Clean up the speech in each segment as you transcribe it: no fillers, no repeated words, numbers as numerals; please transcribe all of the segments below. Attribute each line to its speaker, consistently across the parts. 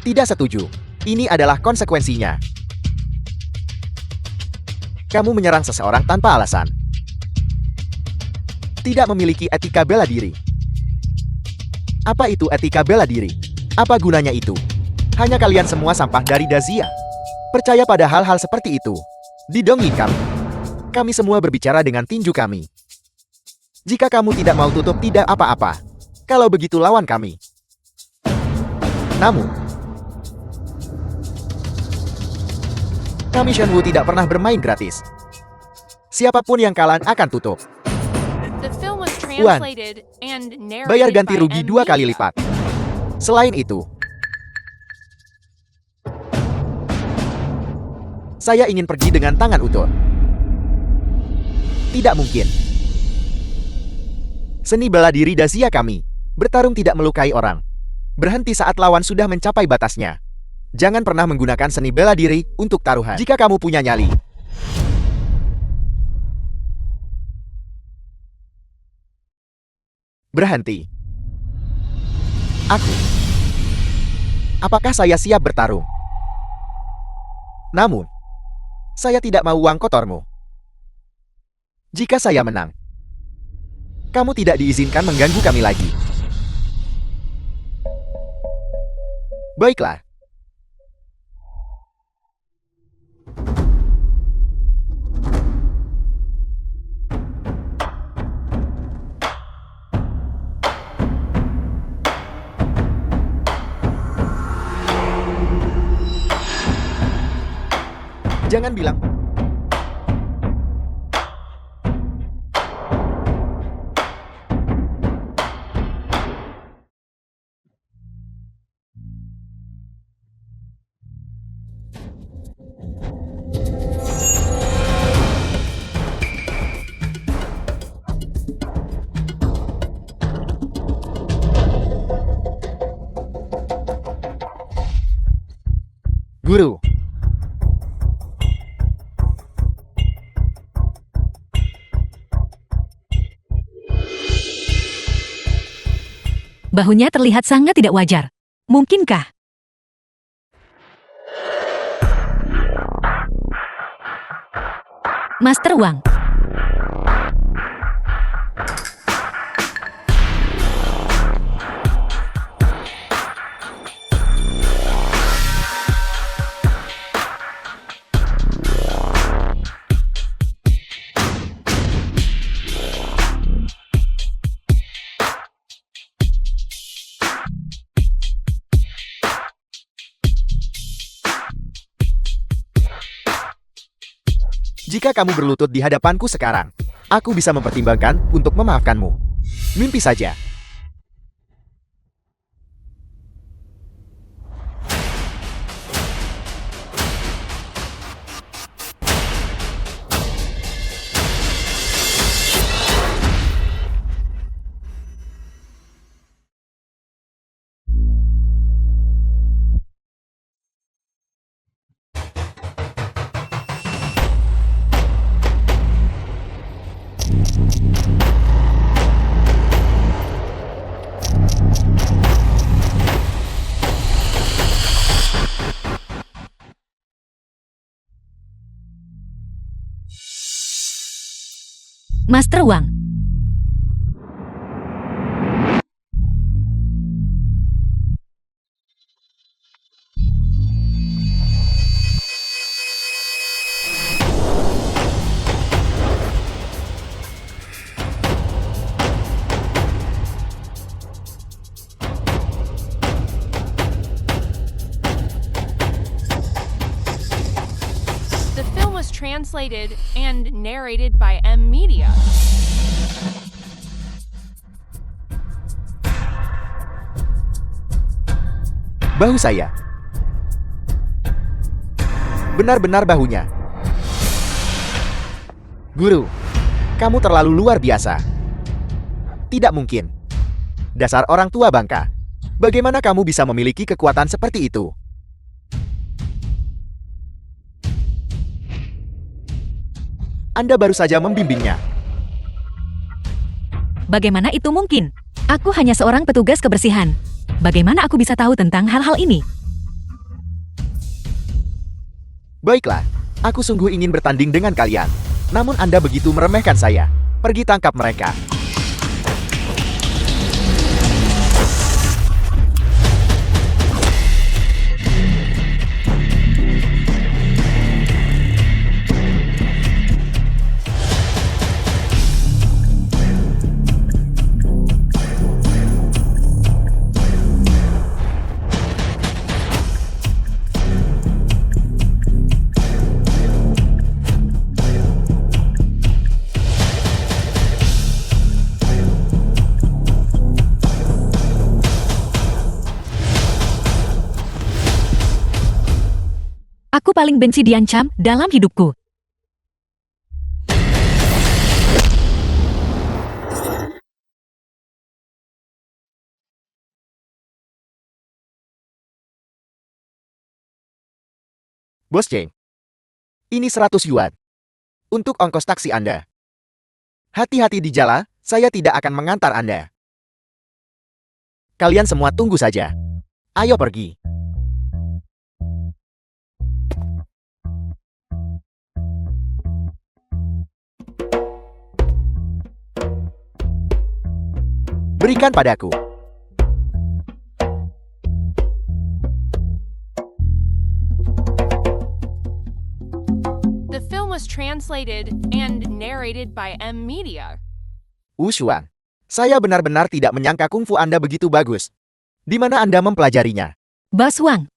Speaker 1: Tidak setuju. Ini adalah konsekuensinya. Kamu menyerang seseorang tanpa alasan. Tidak memiliki etika bela diri. Apa itu etika bela diri? Apa gunanya itu? Hanya kalian semua sampah dari Dazia. Percaya pada hal-hal seperti itu. Didongeng kami. Kami semua berbicara dengan tinju kami. Jika kamu tidak mau tutup, tidak apa-apa. Kalau begitu lawan kami. Namun, kami Shenwu tidak pernah bermain gratis. Siapapun yang kalah akan tutup. Bayar ganti rugi 2 kali lipat. Selain itu, saya ingin pergi dengan tangan utuh. Tidak mungkin. Seni bela diri Dazia kami. Bertarung tidak melukai orang. Berhenti saat lawan sudah mencapai batasnya. Jangan pernah menggunakan seni bela diri untuk taruhan. Jika kamu punya nyali. Berhenti. Aku. Apakah saya siap bertarung? Namun, saya tidak mau uang kotormu. Jika saya menang, kamu tidak diizinkan mengganggu kami lagi. Baiklah. Jangan bilang. Guru.
Speaker 2: Bahunya terlihat sangat tidak wajar. Mungkinkah? Master Wang.
Speaker 1: Jika kamu berlutut di hadapanku sekarang, aku bisa mempertimbangkan untuk memaafkanmu. Mimpi saja.
Speaker 2: Master Wang.
Speaker 3: The film was translated and narrated by M Media.
Speaker 1: Bahu saya. Benar-benar bahunya. Guru, kamu terlalu luar biasa. Tidak mungkin. Dasar orang tua bangka. Bagaimana kamu bisa memiliki kekuatan seperti itu? Anda baru saja membimbingnya.
Speaker 2: Bagaimana itu mungkin? Aku hanya seorang petugas kebersihan. Bagaimana aku bisa tahu tentang hal-hal ini?
Speaker 1: Baiklah, aku sungguh ingin bertanding dengan kalian. Namun Anda begitu meremehkan saya. Pergi tangkap mereka.
Speaker 2: Aku paling benci diancam dalam hidupku.
Speaker 1: Bos Cheng, ini 100 yuan. Untuk ongkos taksi Anda. Hati-hati di jalan, saya tidak akan mengantar Anda. Kalian semua tunggu saja. Ayo pergi. Berikan padaku.
Speaker 3: The film was translated and narrated by M Media.
Speaker 1: Wu Xuan, saya benar-benar tidak menyangka kungfu Anda begitu bagus. Di mana Anda mempelajarinya?
Speaker 2: Bos Wang,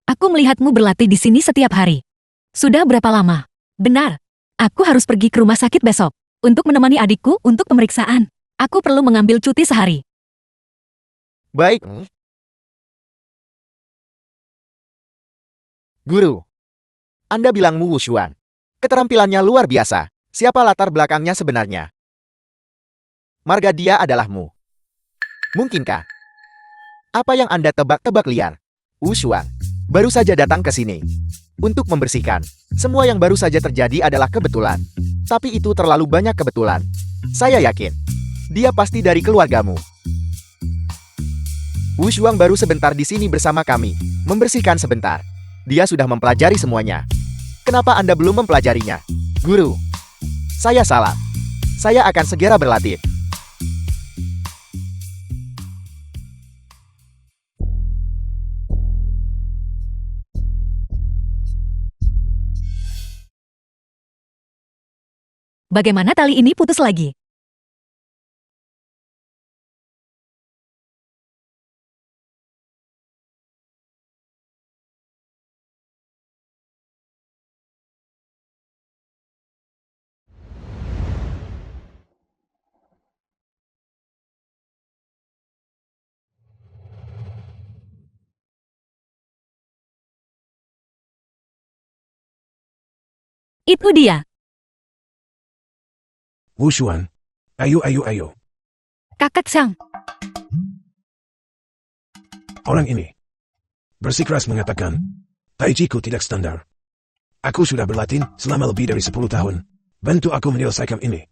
Speaker 2: aku melihatmu berlatih di sini setiap hari. Sudah berapa lama? Benar, aku harus pergi ke rumah sakit besok untuk menemani adikku untuk pemeriksaan. Aku perlu mengambil cuti sehari.
Speaker 1: Baik. Guru, Anda bilang Wu Xuan. Keterampilannya luar biasa. Siapa latar belakangnya sebenarnya? Marga dia adalah Mu. Mungkinkah? Apa yang Anda tebak-tebak liar? Wu Xuan baru saja datang ke sini untuk membersihkan. Semua yang baru saja terjadi adalah kebetulan. Tapi itu terlalu banyak kebetulan. Saya yakin dia pasti dari keluargamu. Wu Xuan baru sebentar di sini bersama kami, membersihkan sebentar. Dia sudah mempelajari semuanya. Kenapa Anda belum mempelajarinya? Guru, saya salah. Saya akan segera berlatih.
Speaker 2: Bagaimana tali ini putus lagi? Itu dia.
Speaker 4: Wu Xuan. Ayo.
Speaker 2: Kakak Sang.
Speaker 4: Orang ini bersikeras mengatakan, Taijiku tidak standar. Aku sudah berlatih selama lebih dari 10 tahun. Bantu aku menyelesaikan ini.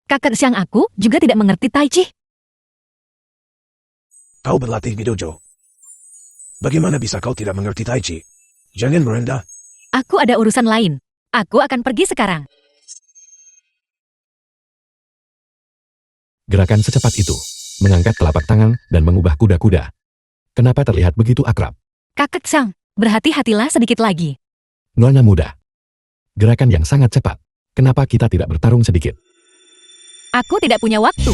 Speaker 2: Kakak Sang aku juga tidak mengerti Tai Chi.
Speaker 4: Kau berlatih di dojo. Bagaimana bisa kau tidak mengerti Tai Chi? Jangan merendah.
Speaker 2: Aku ada urusan lain. Aku akan pergi sekarang.
Speaker 5: Gerakan secepat itu, mengangkat telapak tangan dan mengubah kuda-kuda. Kenapa terlihat begitu akrab?
Speaker 2: Kakak Sang, berhati-hatilah sedikit lagi.
Speaker 5: Nona muda. Gerakan yang sangat cepat. Kenapa kita tidak bertarung sedikit?
Speaker 2: Aku tidak punya waktu.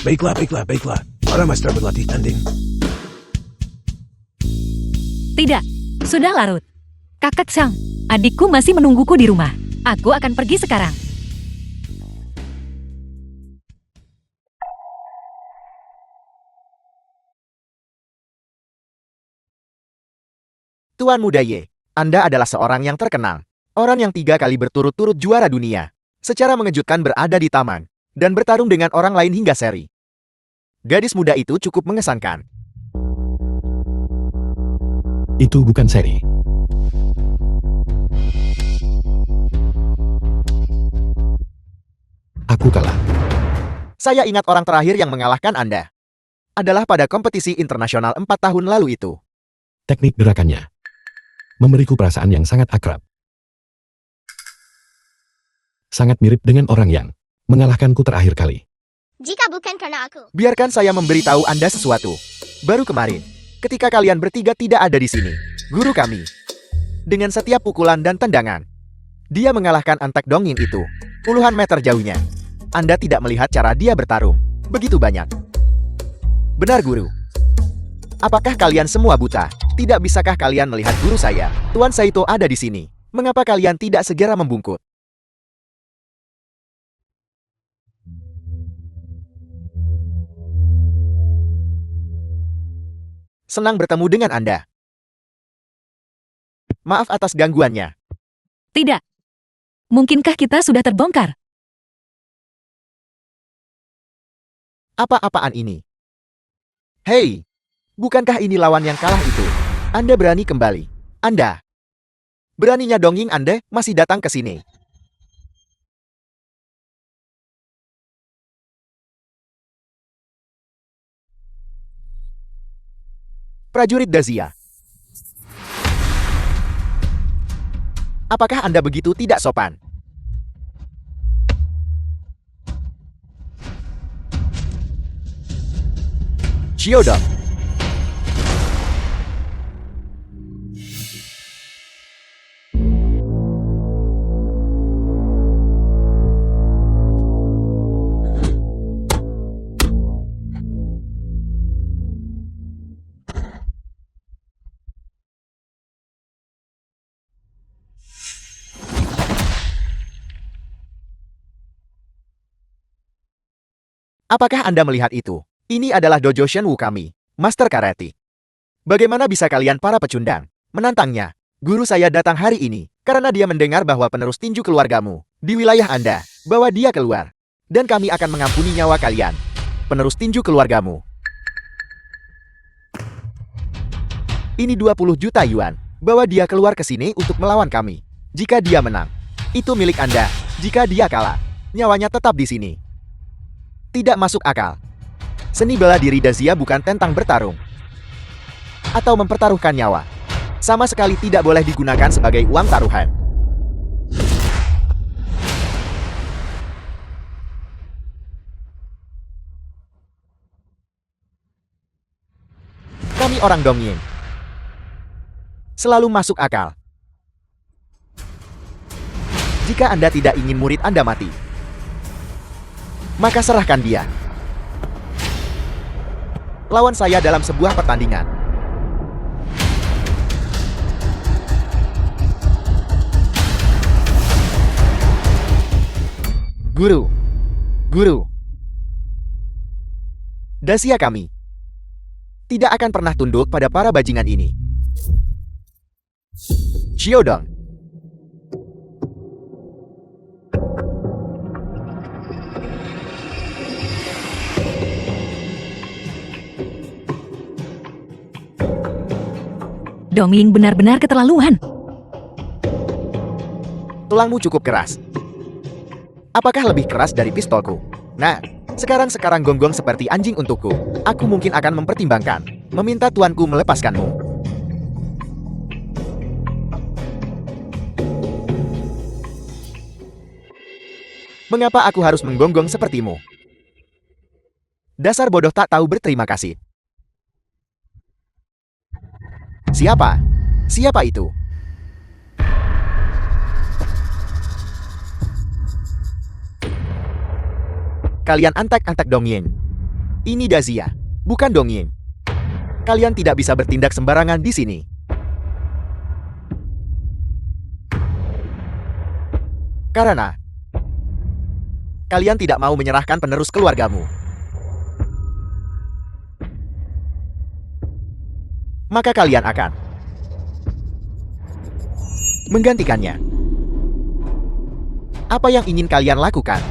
Speaker 4: Baiklah. Para master berlatih tanding.
Speaker 2: Tidak, sudah larut. Kakak Sang, adikku masih menungguku di rumah. Aku akan pergi sekarang.
Speaker 1: Tuan Muda Ye, Anda adalah seorang yang terkenal. Orang yang 3 kali berturut-turut juara dunia. Secara mengejutkan berada di taman. Dan bertarung dengan orang lain hingga seri. Gadis muda itu cukup mengesankan.
Speaker 5: Itu bukan seri. Aku kalah.
Speaker 1: Saya ingat orang terakhir yang mengalahkan Anda adalah pada kompetisi internasional 4 tahun lalu itu.
Speaker 5: Teknik gerakannya memberiku perasaan yang sangat akrab. Sangat mirip dengan orang yang mengalahkanku terakhir kali.
Speaker 6: Jika bukan karena aku,
Speaker 1: Biarkan saya memberitahu Anda sesuatu. Baru kemarin, ketika kalian bertiga tidak ada di sini, guru kami, dengan setiap pukulan dan tendangan, dia mengalahkan Antek Dongin itu, puluhan meter jauhnya. Anda tidak melihat cara dia bertarung, begitu banyak. Benar guru. Apakah kalian semua buta? Tidak bisakah kalian melihat guru saya, Tuan Saito ada di sini? Mengapa kalian tidak segera membungkuk? Senang bertemu dengan Anda. Maaf atas gangguannya.
Speaker 2: Tidak. Mungkinkah kita sudah terbongkar?
Speaker 1: Apa-apaan ini? Hei, bukankah ini lawan yang kalah itu? Anda berani kembali. Anda. Beraninya Dongying Anda masih datang ke sini. Prajurit Dazia. Apakah Anda begitu tidak sopan? Chiodong. Apakah Anda melihat itu? Ini adalah dojo Shenwu kami, Master Karate. Bagaimana bisa kalian para pecundang menantangnya? Guru saya datang hari ini karena dia mendengar bahwa penerus tinju keluargamu di wilayah Anda, bahwa dia keluar. Dan kami akan mengampuni nyawa kalian, penerus tinju keluargamu. Ini 20 juta yuan, bahwa dia keluar ke sini untuk melawan kami. Jika dia menang, itu milik Anda. Jika dia kalah, nyawanya tetap di sini. Tidak masuk akal. Seni bela diri Dazia bukan tentang bertarung atau mempertaruhkan nyawa. Sama sekali tidak boleh digunakan sebagai uang taruhan. Kami orang Dongying. Selalu masuk akal. Jika Anda tidak ingin murid Anda mati, maka serahkan dia. Lawan saya dalam sebuah pertandingan. Guru. Guru. Dazia kami tidak akan pernah tunduk pada para bajingan ini. Chiodong.
Speaker 2: Dongying benar-benar keterlaluan.
Speaker 1: Tulangmu cukup keras. Apakah lebih keras dari pistolku? Nah, sekarang gonggong seperti anjing untukku. Aku mungkin akan mempertimbangkan meminta tuanku melepaskanmu. Mengapa aku harus menggonggong sepertimu? Dasar bodoh tak tahu berterima kasih. Siapa? Siapa itu? Kalian antek-antek Dongying. Ini Dazia, bukan Dongying. Kalian tidak bisa bertindak sembarangan di sini. Karena kalian tidak mau menyerahkan penerus keluargamu. Maka kalian akan menggantikannya. Apa yang ingin kalian lakukan?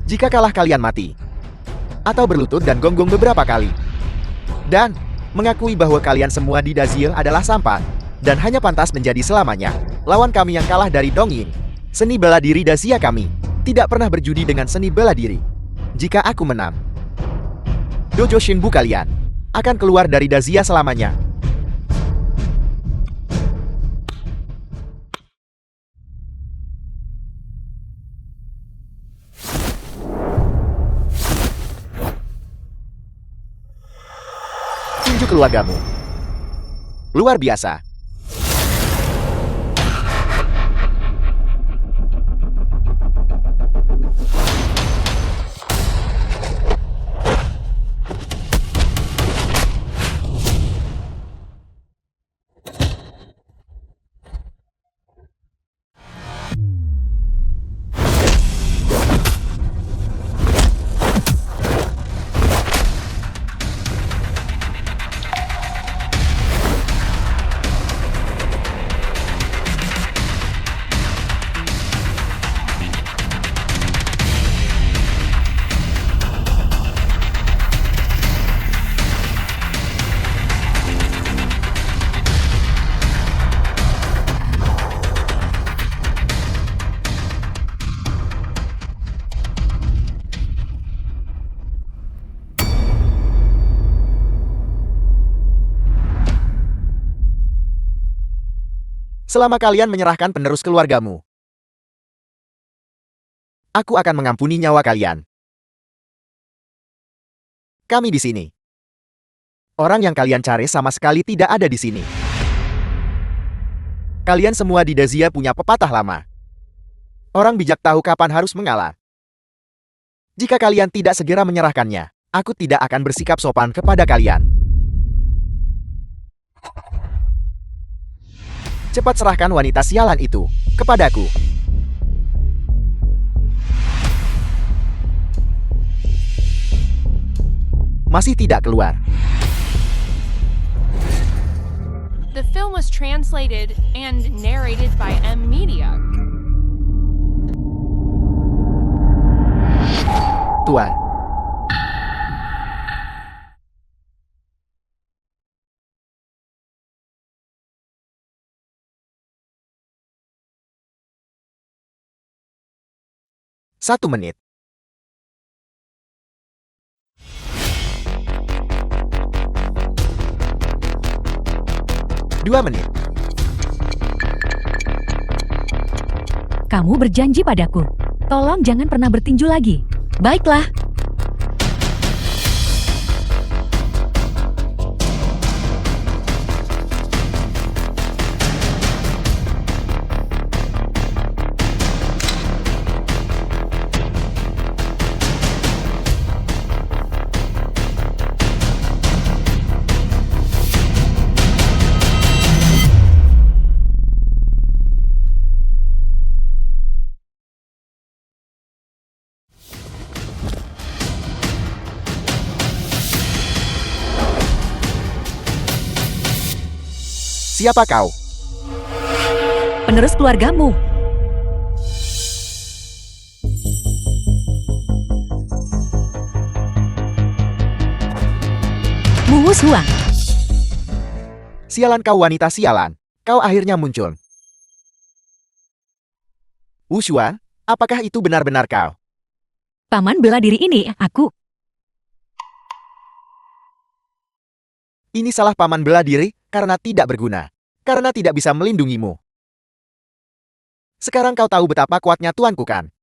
Speaker 1: Jika kalah kalian mati, atau berlutut dan gonggong beberapa kali, dan mengakui bahwa kalian semua di Dazia adalah sampah, dan hanya pantas menjadi selamanya lawan kami yang kalah dari Dongying. Seni bela diri Dazia kami Tidak pernah berjudi dengan seni bela diri. Jika aku menang, dojo Shinbu kalian akan keluar dari Dazia selamanya. Tinju keluargamu. Luar biasa. Selama kalian menyerahkan penerus keluargamu, aku akan mengampuni nyawa kalian. Kami di sini. Orang yang kalian cari sama sekali tidak ada di sini. Kalian semua di Dazia punya pepatah lama. Orang bijak tahu kapan harus mengalah. Jika kalian tidak segera menyerahkannya, aku tidak akan bersikap sopan kepada kalian. Cepat serahkan wanita sialan itu kepadaku. Masih tidak keluar.
Speaker 3: The film was translated and narrated by M Media.
Speaker 1: Tuan. Satu menit. Dua menit.
Speaker 2: Kamu berjanji padaku. Tolong jangan pernah bertinju lagi. Baiklah.
Speaker 1: Siapa kau?
Speaker 2: Penerus keluargamu. Muus Huang.
Speaker 1: Sialan kau wanita sialan. Kau akhirnya muncul. Wushuan, apakah itu benar-benar kau?
Speaker 2: Paman bela diri ini, aku.
Speaker 1: Ini salah paman bela diri karena tidak berguna. Karena tidak bisa melindungimu. Sekarang kau tahu betapa kuatnya tuanku kan?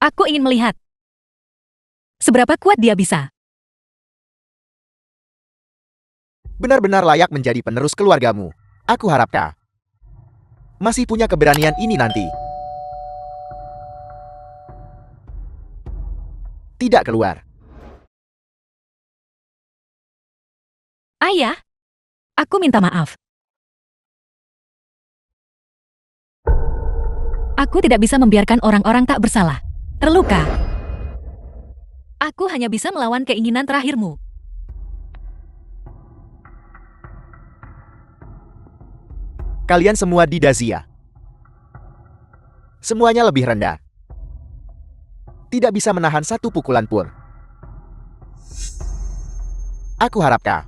Speaker 2: Aku ingin melihat. Seberapa kuat dia bisa.
Speaker 1: Benar-benar layak menjadi penerus keluargamu. Aku harap kau masih punya keberanian ini nanti. Tidak keluar.
Speaker 2: Ayah, aku minta maaf. Aku tidak bisa membiarkan orang-orang tak bersalah terluka. Aku hanya bisa melawan keinginan terakhirmu.
Speaker 1: Kalian semua di Dazia. Semuanya lebih rendah. Tidak bisa menahan satu pukulan pun. Aku harap kau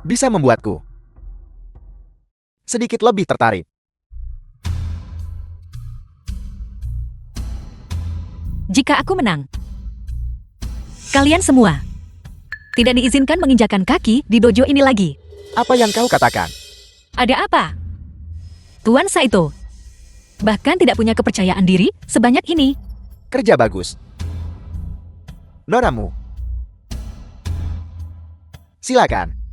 Speaker 1: bisa membuatku sedikit lebih tertarik.
Speaker 2: Jika aku menang, kalian semua tidak diizinkan menginjakan kaki di dojo ini lagi.
Speaker 1: Apa yang kau katakan?
Speaker 2: Ada apa? Tuan Saito bahkan tidak punya kepercayaan diri sebanyak ini.
Speaker 1: Kerja bagus. Nonamu. Silakan.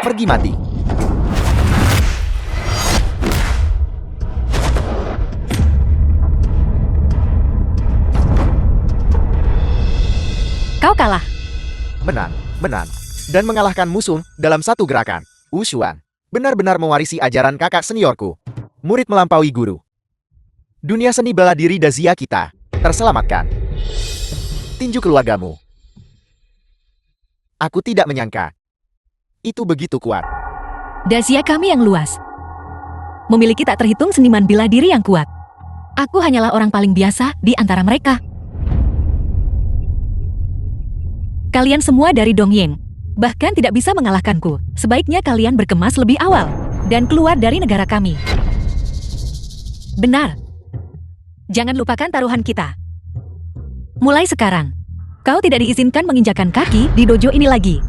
Speaker 1: Pergi mati.
Speaker 2: Kau kalah.
Speaker 1: Menang. Dan mengalahkan musuh dalam satu gerakan. Wushuan benar-benar mewarisi ajaran kakak seniorku. Murid melampaui guru. Dunia seni bela diri Dazia kita terselamatkan. Tinju keluargamu. Aku tidak menyangka itu begitu kuat.
Speaker 2: Dazia kami yang luas memiliki tak terhitung seniman bela diri yang kuat. Aku hanyalah orang paling biasa di antara mereka. Kalian semua dari Dongying bahkan tidak bisa mengalahkanku. Sebaiknya kalian berkemas lebih awal dan keluar dari negara kami. Benar. Jangan lupakan taruhan kita. Mulai sekarang, kau tidak diizinkan menginjakan kaki di dojo ini lagi.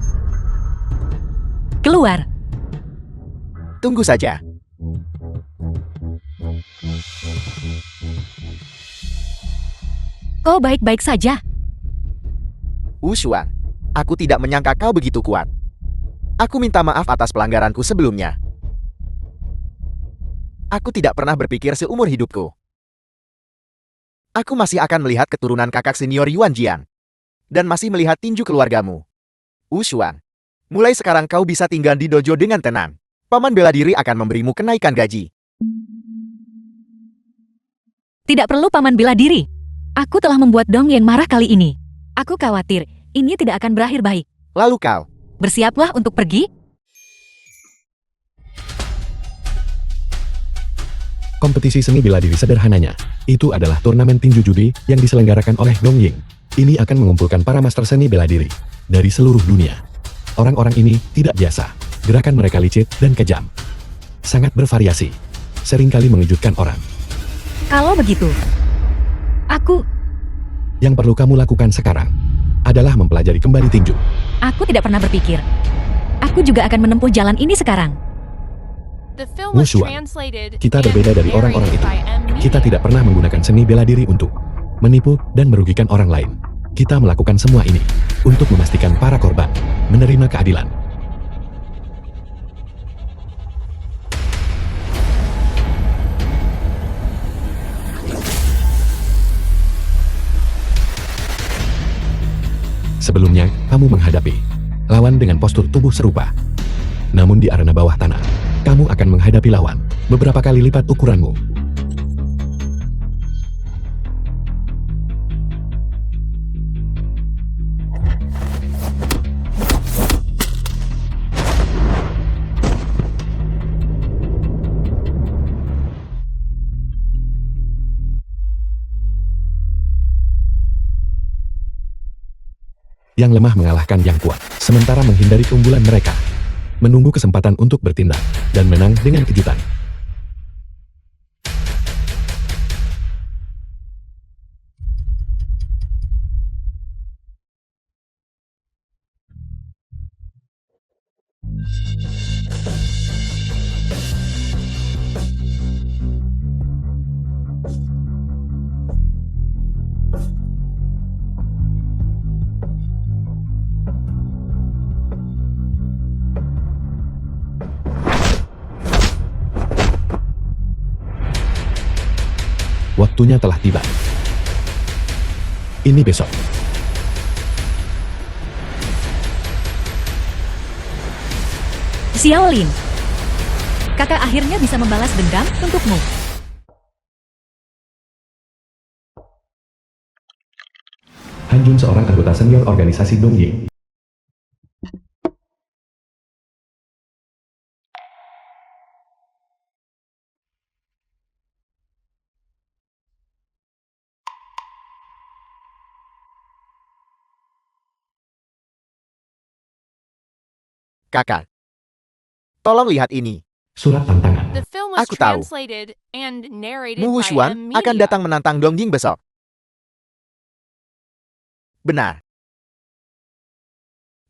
Speaker 2: Keluar.
Speaker 1: Tunggu saja.
Speaker 2: Kau baik-baik saja.
Speaker 1: Wushuan, aku tidak menyangka kau begitu kuat. Aku minta maaf atas pelanggaranku sebelumnya. Aku tidak pernah berpikir seumur hidupku aku masih akan melihat keturunan kakak senior Yuan Jian. Dan masih melihat tinju keluargamu. Wushuan, mulai sekarang kau bisa tinggal di dojo dengan tenang. Paman bela diri akan memberimu kenaikan gaji.
Speaker 2: Tidak perlu paman bela diri. Aku telah membuat Dongying marah kali ini. Aku khawatir ini tidak akan berakhir baik.
Speaker 1: Lalu kau
Speaker 2: Bersiaplah untuk pergi.
Speaker 5: Kompetisi seni bela diri sederhananya, itu adalah turnamen tinju judi yang diselenggarakan oleh Dongying. Ini akan mengumpulkan para master seni bela diri dari seluruh dunia. Orang-orang ini tidak biasa, gerakan mereka licin dan kejam. Sangat bervariasi, seringkali mengejutkan orang.
Speaker 2: Kalau begitu, aku
Speaker 5: Yang perlu kamu lakukan sekarang adalah mempelajari kembali tinju.
Speaker 2: tidak pernah berpikir. Aku juga akan menempuh jalan ini sekarang.
Speaker 3: The film was
Speaker 5: Wushuan,
Speaker 3: translated
Speaker 5: kita
Speaker 3: and
Speaker 5: berbeda dari orang-orang
Speaker 3: narrated
Speaker 5: itu.
Speaker 3: by M.
Speaker 5: Kita
Speaker 3: Media.
Speaker 5: tidak pernah menggunakan seni bela diri untuk menipu dan merugikan orang lain. Kita melakukan semua ini untuk memastikan para korban menerima keadilan. Sebelumnya, kamu menghadapi lawan dengan postur tubuh serupa. Namun di arena bawah tanah, kamu akan menghadapi lawan beberapa kali lipat ukuranmu. Yang lemah mengalahkan yang kuat, sementara menghindari keunggulan mereka. Menunggu kesempatan untuk bertindak, dan menang dengan kejutan. Waktunya telah tiba. Ini besok.
Speaker 2: Xiaolin, kakak akhirnya bisa membalas dendam untukmu.
Speaker 5: Hanjun seorang anggota senior organisasi Dongying.
Speaker 1: Kakak. Tolong lihat ini.
Speaker 5: Surat tantangan.
Speaker 3: The film was
Speaker 1: Aku tahu.
Speaker 3: translated and narrated
Speaker 1: Mu
Speaker 3: by
Speaker 1: Wushuan
Speaker 3: M
Speaker 1: akan
Speaker 3: Media.
Speaker 1: datang menantang Dongying besok. Benar.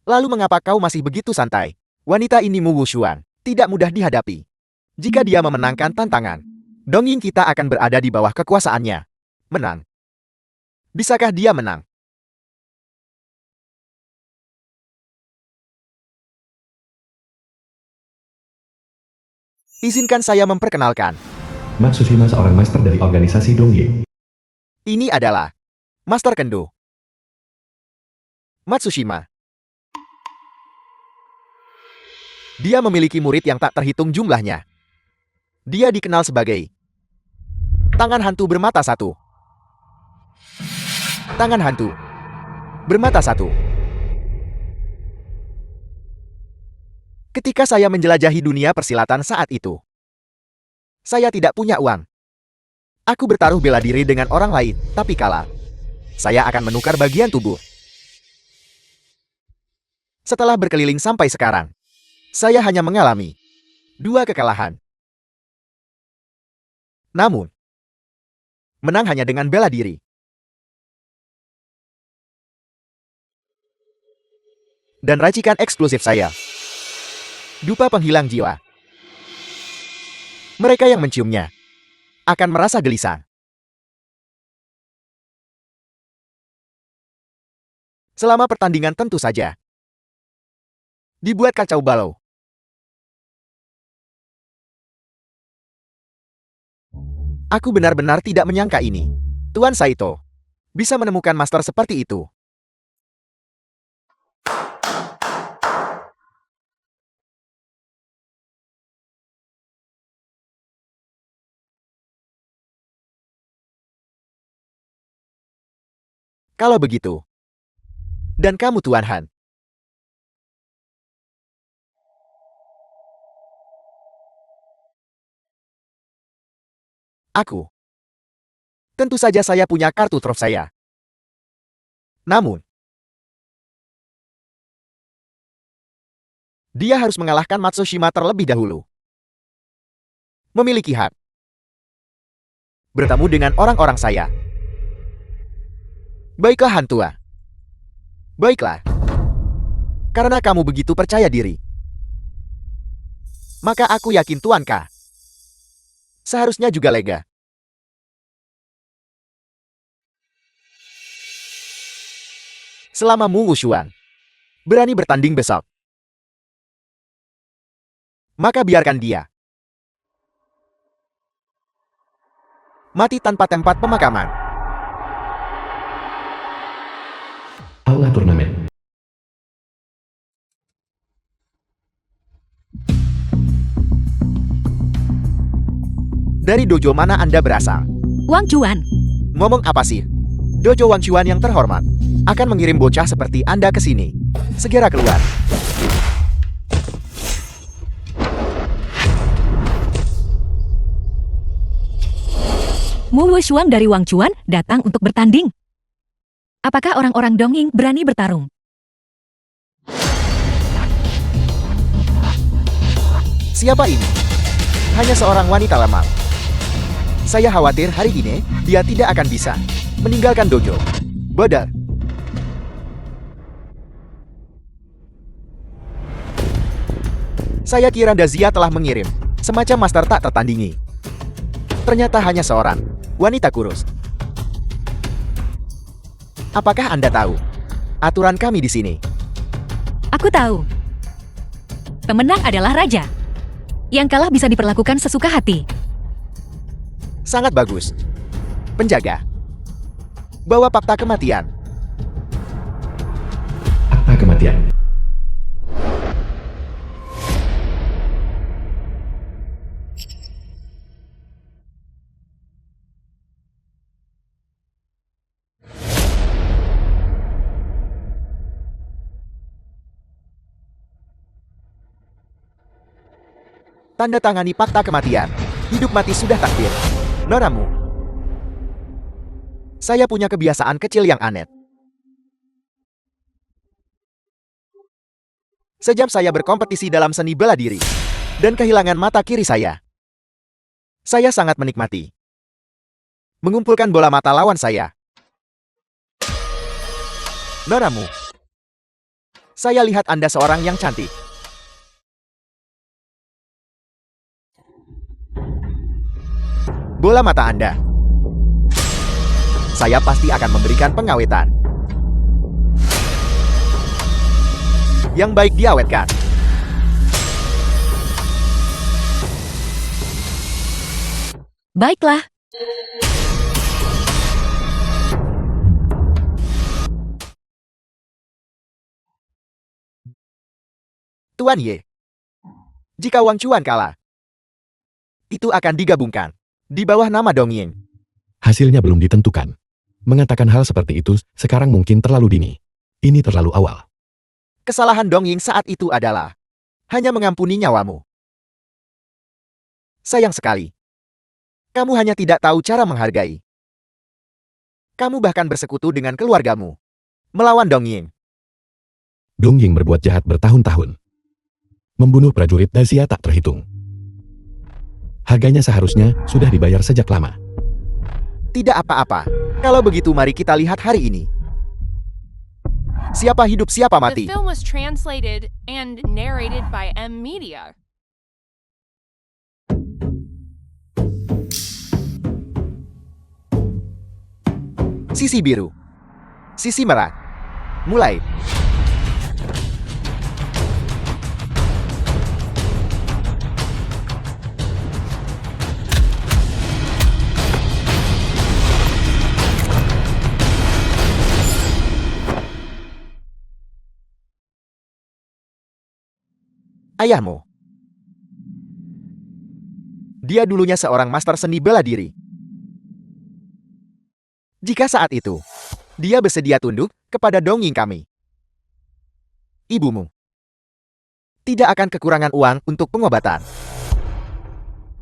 Speaker 1: Lalu mengapa kau masih begitu santai? Wanita ini Mu Wushuan tidak mudah dihadapi. Jika dia memenangkan tantangan, Dongying kita akan berada di bawah kekuasaannya. Menang. Bisakah dia menang? Izinkan saya memperkenalkan.
Speaker 5: Matsushima seorang master dari organisasi Dongying.
Speaker 1: Ini adalah Master Kendo. Matsushima. Dia memiliki murid yang tak terhitung jumlahnya. Dia dikenal sebagai tangan hantu bermata satu. Tangan hantu bermata satu. Ketika saya menjelajahi dunia persilatan saat itu, saya tidak punya uang. Aku bertaruh bela diri dengan orang lain, tapi kalah. Saya akan menukar bagian tubuh. Setelah berkeliling sampai sekarang, saya hanya mengalami 2 kekalahan. Namun, menang hanya dengan bela diri. Dan racikan eksklusif saya. Dupa penghilang jiwa. Mereka yang menciumnya akan merasa gelisah. Selama pertandingan tentu saja dibuat kacau balau. Aku benar-benar tidak menyangka ini. Tuan Saito bisa menemukan master seperti itu. Kalau begitu, dan kamu Tuan Han, aku. Tentu saja saya punya kartu truf saya. Namun, dia harus mengalahkan Matsushima terlebih dahulu. Memiliki hak bertemu dengan orang-orang saya. Baiklah Han tua. Baiklah. Karena kamu begitu percaya diri, maka aku yakin Tuan K seharusnya juga lega. Selama Mu Wushuan berani bertanding besok, maka biarkan dia mati tanpa tempat pemakaman.
Speaker 5: Aula turnamen.
Speaker 1: Dari dojo mana Anda berasal?
Speaker 2: Wang Chuan.
Speaker 1: Ngomong apa sih? Dojo Wang Chuan yang terhormat akan mengirim bocah seperti Anda ke sini. Segera keluar.
Speaker 2: Mu Wushuang dari Wang Chuan datang untuk bertanding. Apakah orang-orang Dongying berani bertarung?
Speaker 1: Siapa ini? Hanya seorang wanita lemah. Saya khawatir hari ini dia tidak akan bisa meninggalkan dojo. Bodoh. Saya kira Dazia telah mengirim semacam master tak tertandingi. Ternyata hanya seorang wanita kurus. Apakah Anda tahu aturan kami di sini?
Speaker 2: Aku tahu. Pemenang adalah raja. Yang kalah bisa diperlakukan sesuka hati.
Speaker 1: Sangat bagus. Penjaga, bawa fakta kematian.
Speaker 5: Akta kematian.
Speaker 1: Tanda tangani fakta kematian. Hidup mati sudah takdir. Nonamu. Saya punya kebiasaan kecil yang aneh. Sejam saya berkompetisi dalam seni bela diri. Dan kehilangan mata kiri saya. Saya sangat menikmati mengumpulkan bola mata lawan saya. Nonamu, saya lihat Anda seorang yang cantik. Bola mata Anda. Saya pasti akan memberikan pengawetan yang baik diawetkan.
Speaker 2: Baiklah.
Speaker 1: Tuan Ye, jika Wang Chuan kalah, itu akan digabungkan di bawah nama Dong Ying.
Speaker 5: Hasilnya belum ditentukan. Mengatakan hal seperti itu sekarang mungkin terlalu dini. Ini terlalu awal.
Speaker 1: Kesalahan Dong Ying saat itu adalah hanya mengampuni nyawamu. Sayang sekali. Kamu hanya tidak tahu cara menghargai. Kamu bahkan bersekutu dengan keluargamu melawan Dong Ying.
Speaker 5: Dong Ying berbuat jahat bertahun-tahun. Membunuh prajurit Daxia tak terhitung. Harganya seharusnya sudah dibayar sejak lama.
Speaker 1: Tidak apa-apa. Kalau begitu mari kita lihat hari ini. Siapa hidup siapa
Speaker 3: The
Speaker 1: mati.
Speaker 3: film was translated and narrated by M Media.
Speaker 1: Sisi biru. Sisi merah. Mulai. Ayahmu. Dia dulunya seorang master seni bela diri. Jika saat itu, dia bersedia tunduk kepada Dong Ying kami. Ibumu tidak akan kekurangan uang untuk pengobatan.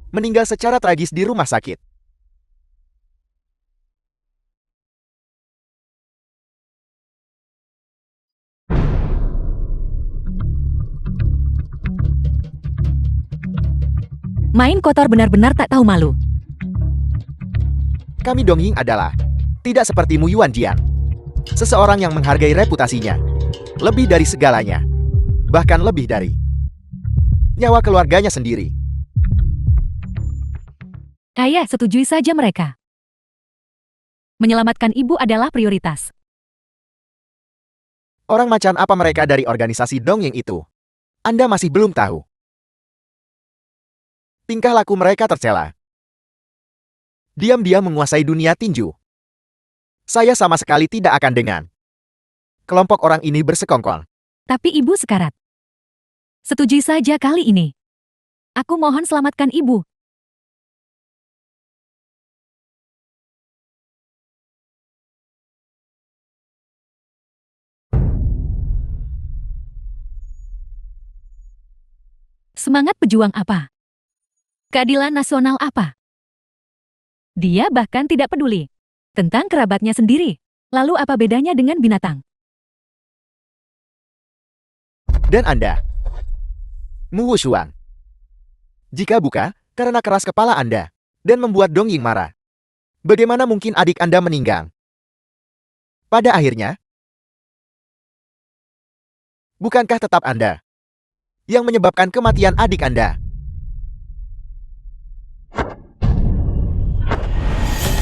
Speaker 1: Meninggal secara tragis di rumah sakit.
Speaker 2: Main kotor benar-benar tak tahu malu.
Speaker 1: Kami Dong Ying adalah tidak seperti Mu Yuan Jian. Seseorang yang menghargai reputasinya. Lebih dari segalanya. Bahkan lebih dari nyawa keluarganya sendiri.
Speaker 2: Ayah setujui saja mereka. Menyelamatkan ibu adalah prioritas.
Speaker 1: Orang macan apa mereka dari organisasi Dong Ying itu? Anda masih belum tahu. Tingkah laku mereka tercela. Diam-diam menguasai dunia tinju. Saya sama sekali tidak akan dengan kelompok orang ini bersekongkol.
Speaker 2: Tapi ibu sekarat. Setujui saja kali ini. Aku mohon selamatkan ibu. Semangat pejuang apa? Keadilan nasional apa? Dia bahkan tidak peduli tentang kerabatnya sendiri. Lalu apa bedanya dengan binatang?
Speaker 1: Dan Anda, Mu Wushuang. Jika bukan karena keras kepala Anda dan membuat Dong Ying marah, bagaimana mungkin adik Anda meninggal? Pada akhirnya, bukankah tetap Anda yang menyebabkan kematian adik Anda?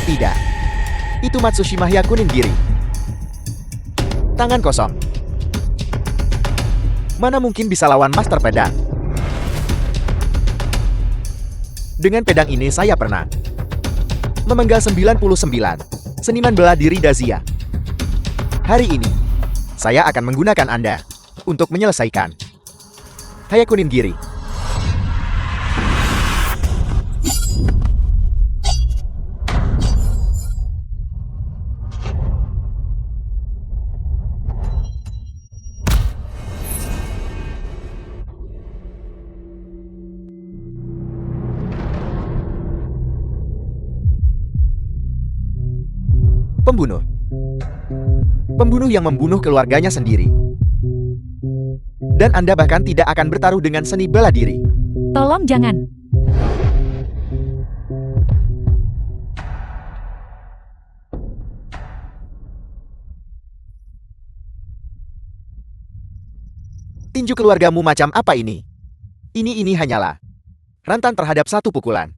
Speaker 1: Tidak. Itu Matsushima Hyakunin-giri. Tangan kosong. Mana mungkin bisa lawan master pedang? Dengan pedang ini saya pernah memenggal 99 seniman bela diri Daxia. Hari ini, saya akan menggunakan Anda untuk menyelesaikan Hyakunin-giri. Pembunuh. Pembunuh yang membunuh keluarganya sendiri. Dan Anda bahkan tidak akan bertaruh dengan seni bela diri.
Speaker 2: Tolong jangan.
Speaker 1: Tinju keluargamu macam apa ini? Ini hanyalah rentan terhadap satu pukulan.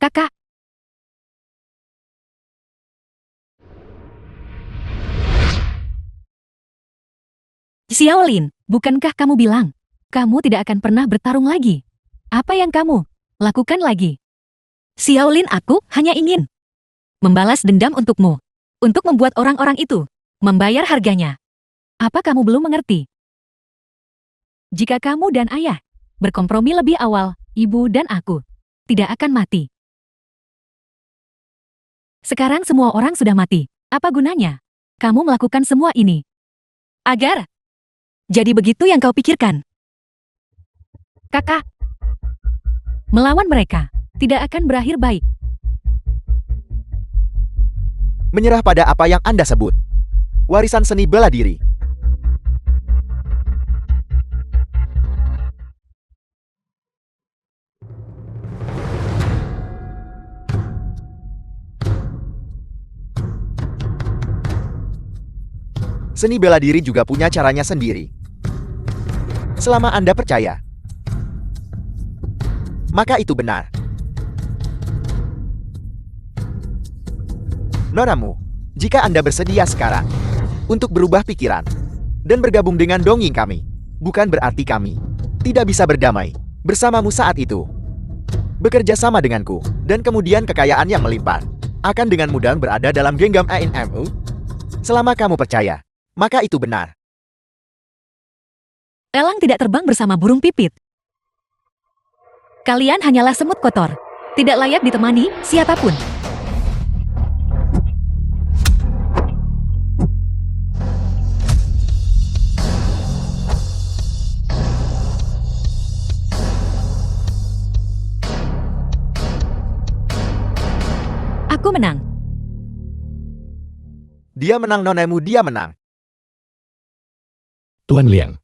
Speaker 2: Kakak, Xiaolin, bukankah kamu bilang kamu tidak akan pernah bertarung lagi? Apa yang kamu lakukan lagi? Xiaolin, aku hanya ingin membalas dendam untukmu, untuk membuat orang-orang itu membayar harganya. Apa kamu belum mengerti? Jika kamu dan ayah berkompromi lebih awal, ibu dan aku tidak akan mati. Sekarang semua orang sudah mati. Apa gunanya kamu melakukan semua ini? Agar jadi begitu yang kau pikirkan? Kakak, melawan mereka tidak akan berakhir baik.
Speaker 1: Menyerah pada apa yang Anda sebut warisan seni bela diri. Seni bela diri juga punya caranya sendiri. Selama Anda percaya, maka itu benar. Nonamu, jika Anda bersedia sekarang untuk berubah pikiran dan bergabung dengan dongeng kami, bukan berarti kami tidak bisa berdamai bersamamu saat itu. Bekerja sama denganku, dan kemudian kekayaan yang melimpah akan dengan mudah berada dalam genggam ANMU. Selama kamu percaya, maka itu benar.
Speaker 2: Elang tidak terbang bersama burung pipit. Kalian hanyalah semut kotor, tidak layak ditemani siapapun. Aku menang.
Speaker 1: Dia menang, nonemu, dia menang.
Speaker 5: Tuan Liang.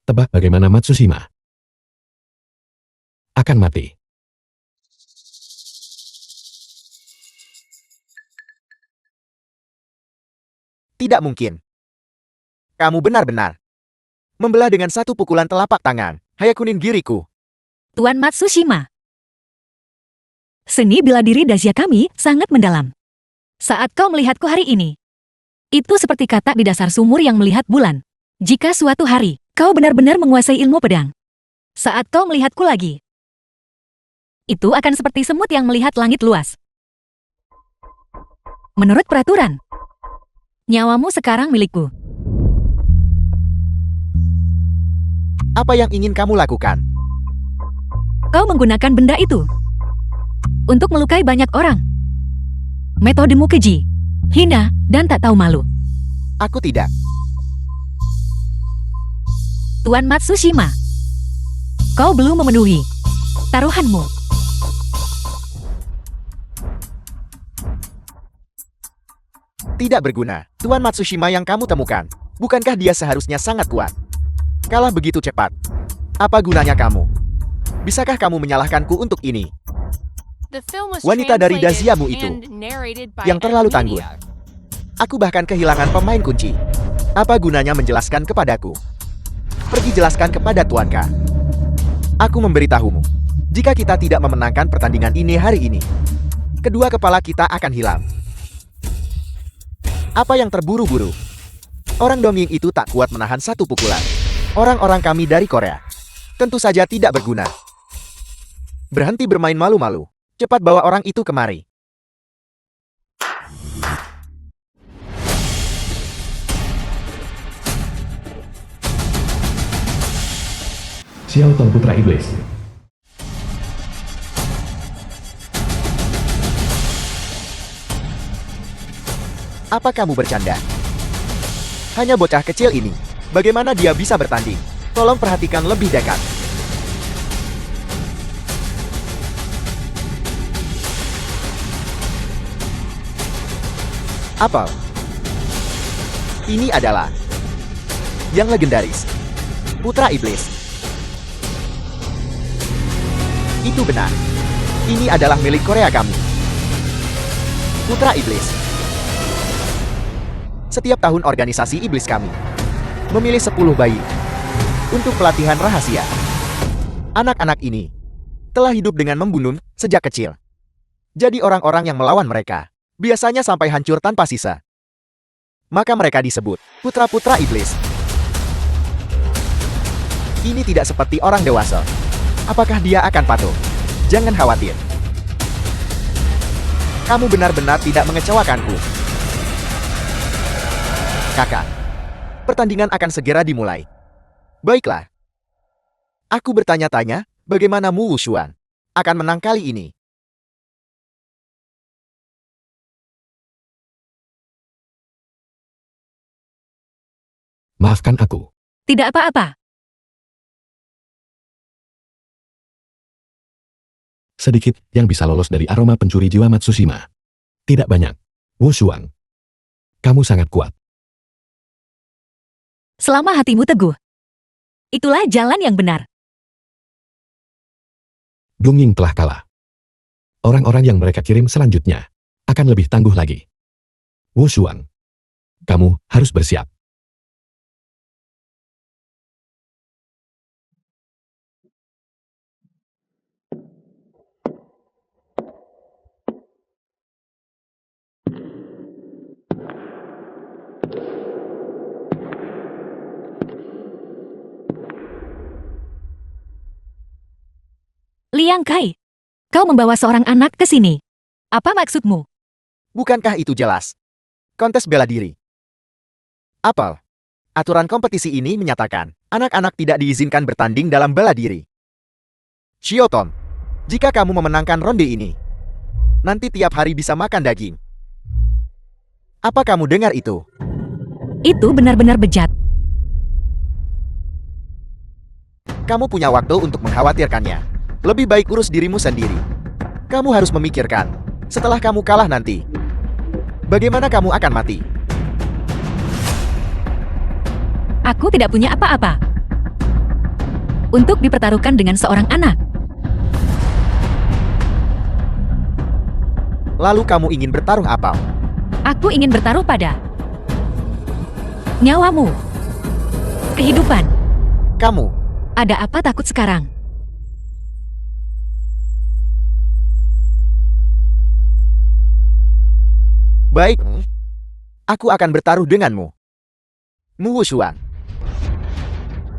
Speaker 5: Tebak bagaimana Matsushima akan mati.
Speaker 1: Tidak mungkin. Kamu benar-benar membelah dengan satu pukulan telapak tangan. Hayakunin giriku.
Speaker 2: Tuan Matsushima. Seni bela diri Dacia kami sangat mendalam. Saat kau melihatku hari ini, itu seperti katak di dasar sumur yang melihat bulan. Jika suatu hari kau benar-benar menguasai ilmu pedang, saat kau melihatku lagi, itu akan seperti semut yang melihat langit luas. Menurut peraturan, nyawamu sekarang milikku.
Speaker 1: Apa yang ingin kamu lakukan?
Speaker 2: Kau menggunakan benda itu untuk melukai banyak orang. Metodemu keji, hina, dan tak tahu malu.
Speaker 1: Aku tidak.
Speaker 2: Tuan Matsushima, kau belum memenuhi taruhanmu.
Speaker 1: Tidak berguna. Tuan Matsushima yang kamu temukan, bukankah dia seharusnya sangat kuat? Kalah begitu cepat. Apa gunanya kamu? Bisakah kamu menyalahkanku untuk ini?
Speaker 3: The film was
Speaker 1: Wanita dari
Speaker 3: translated
Speaker 1: Daziamu itu,
Speaker 3: and narrated by
Speaker 1: yang terlalu
Speaker 3: M.
Speaker 1: tangguh.
Speaker 3: Media.
Speaker 1: Aku bahkan kehilangan pemain kunci. Apa gunanya menjelaskan kepadaku? Pergi jelaskan kepada Tuanka. Aku memberitahumu, jika kita tidak memenangkan pertandingan ini hari ini, kedua kepala kita akan hilang. Apa yang terburu-buru? Orang dongeng itu tak kuat menahan satu pukulan. Orang-orang kami dari Korea tentu saja tidak berguna. Berhenti bermain malu-malu. Cepat bawa orang itu kemari.
Speaker 5: Xiao Tong Putra Iblis.
Speaker 1: Apa kamu bercanda? Hanya bocah kecil ini. Bagaimana dia bisa bertanding? Tolong perhatikan lebih dekat. Apel. Ini adalah yang legendaris. Putra Iblis. Itu benar. Ini adalah milik Korea kami. Putra Iblis. Setiap tahun organisasi Iblis kami memilih 10 bayi untuk pelatihan rahasia. Anak-anak ini telah hidup dengan membunuh sejak kecil. Jadi orang-orang yang melawan mereka biasanya sampai hancur tanpa sisa. Maka mereka disebut putra-putra iblis. Ini tidak seperti orang dewasa. Apakah dia akan patuh? Jangan khawatir. Kamu benar-benar tidak mengecewakanku. Kakak, pertandingan akan segera dimulai. Baiklah. Aku bertanya-tanya, bagaimana Mu Wushuan akan menang kali ini?
Speaker 5: Maafkan aku.
Speaker 2: Tidak apa-apa.
Speaker 5: Sedikit yang bisa lolos dari aroma pencuri jiwa Matsushima. Tidak banyak. Wushuang. Kamu sangat kuat.
Speaker 2: Selama hatimu teguh. Itulah jalan yang benar.
Speaker 5: Dongying telah kalah. Orang-orang yang mereka kirim selanjutnya akan lebih tangguh lagi. Wushuang. Kamu harus bersiap.
Speaker 2: Liang Kai, kau membawa seorang anak ke sini. Apa maksudmu?
Speaker 1: Bukankah itu jelas? Kontes bela diri. Apel. Aturan kompetisi ini menyatakan, anak-anak tidak diizinkan bertanding dalam bela diri. Shioton, jika kamu memenangkan ronde ini, nanti tiap hari bisa makan daging. Apa kamu dengar itu?
Speaker 2: Itu benar-benar bejat.
Speaker 1: Kamu punya waktu untuk mengkhawatirkannya. Lebih baik urus dirimu sendiri. Kamu harus memikirkan, setelah kamu kalah nanti, bagaimana kamu akan mati?
Speaker 2: Aku tidak punya apa-apa untuk dipertaruhkan dengan seorang anak.
Speaker 1: Lalu kamu ingin bertarung apa?
Speaker 2: Aku ingin bertaruh pada nyawamu, kehidupan.
Speaker 1: Kamu,
Speaker 2: Ada apa takut sekarang?
Speaker 1: baik. Aku akan bertaruh denganmu. Mu Wushuan.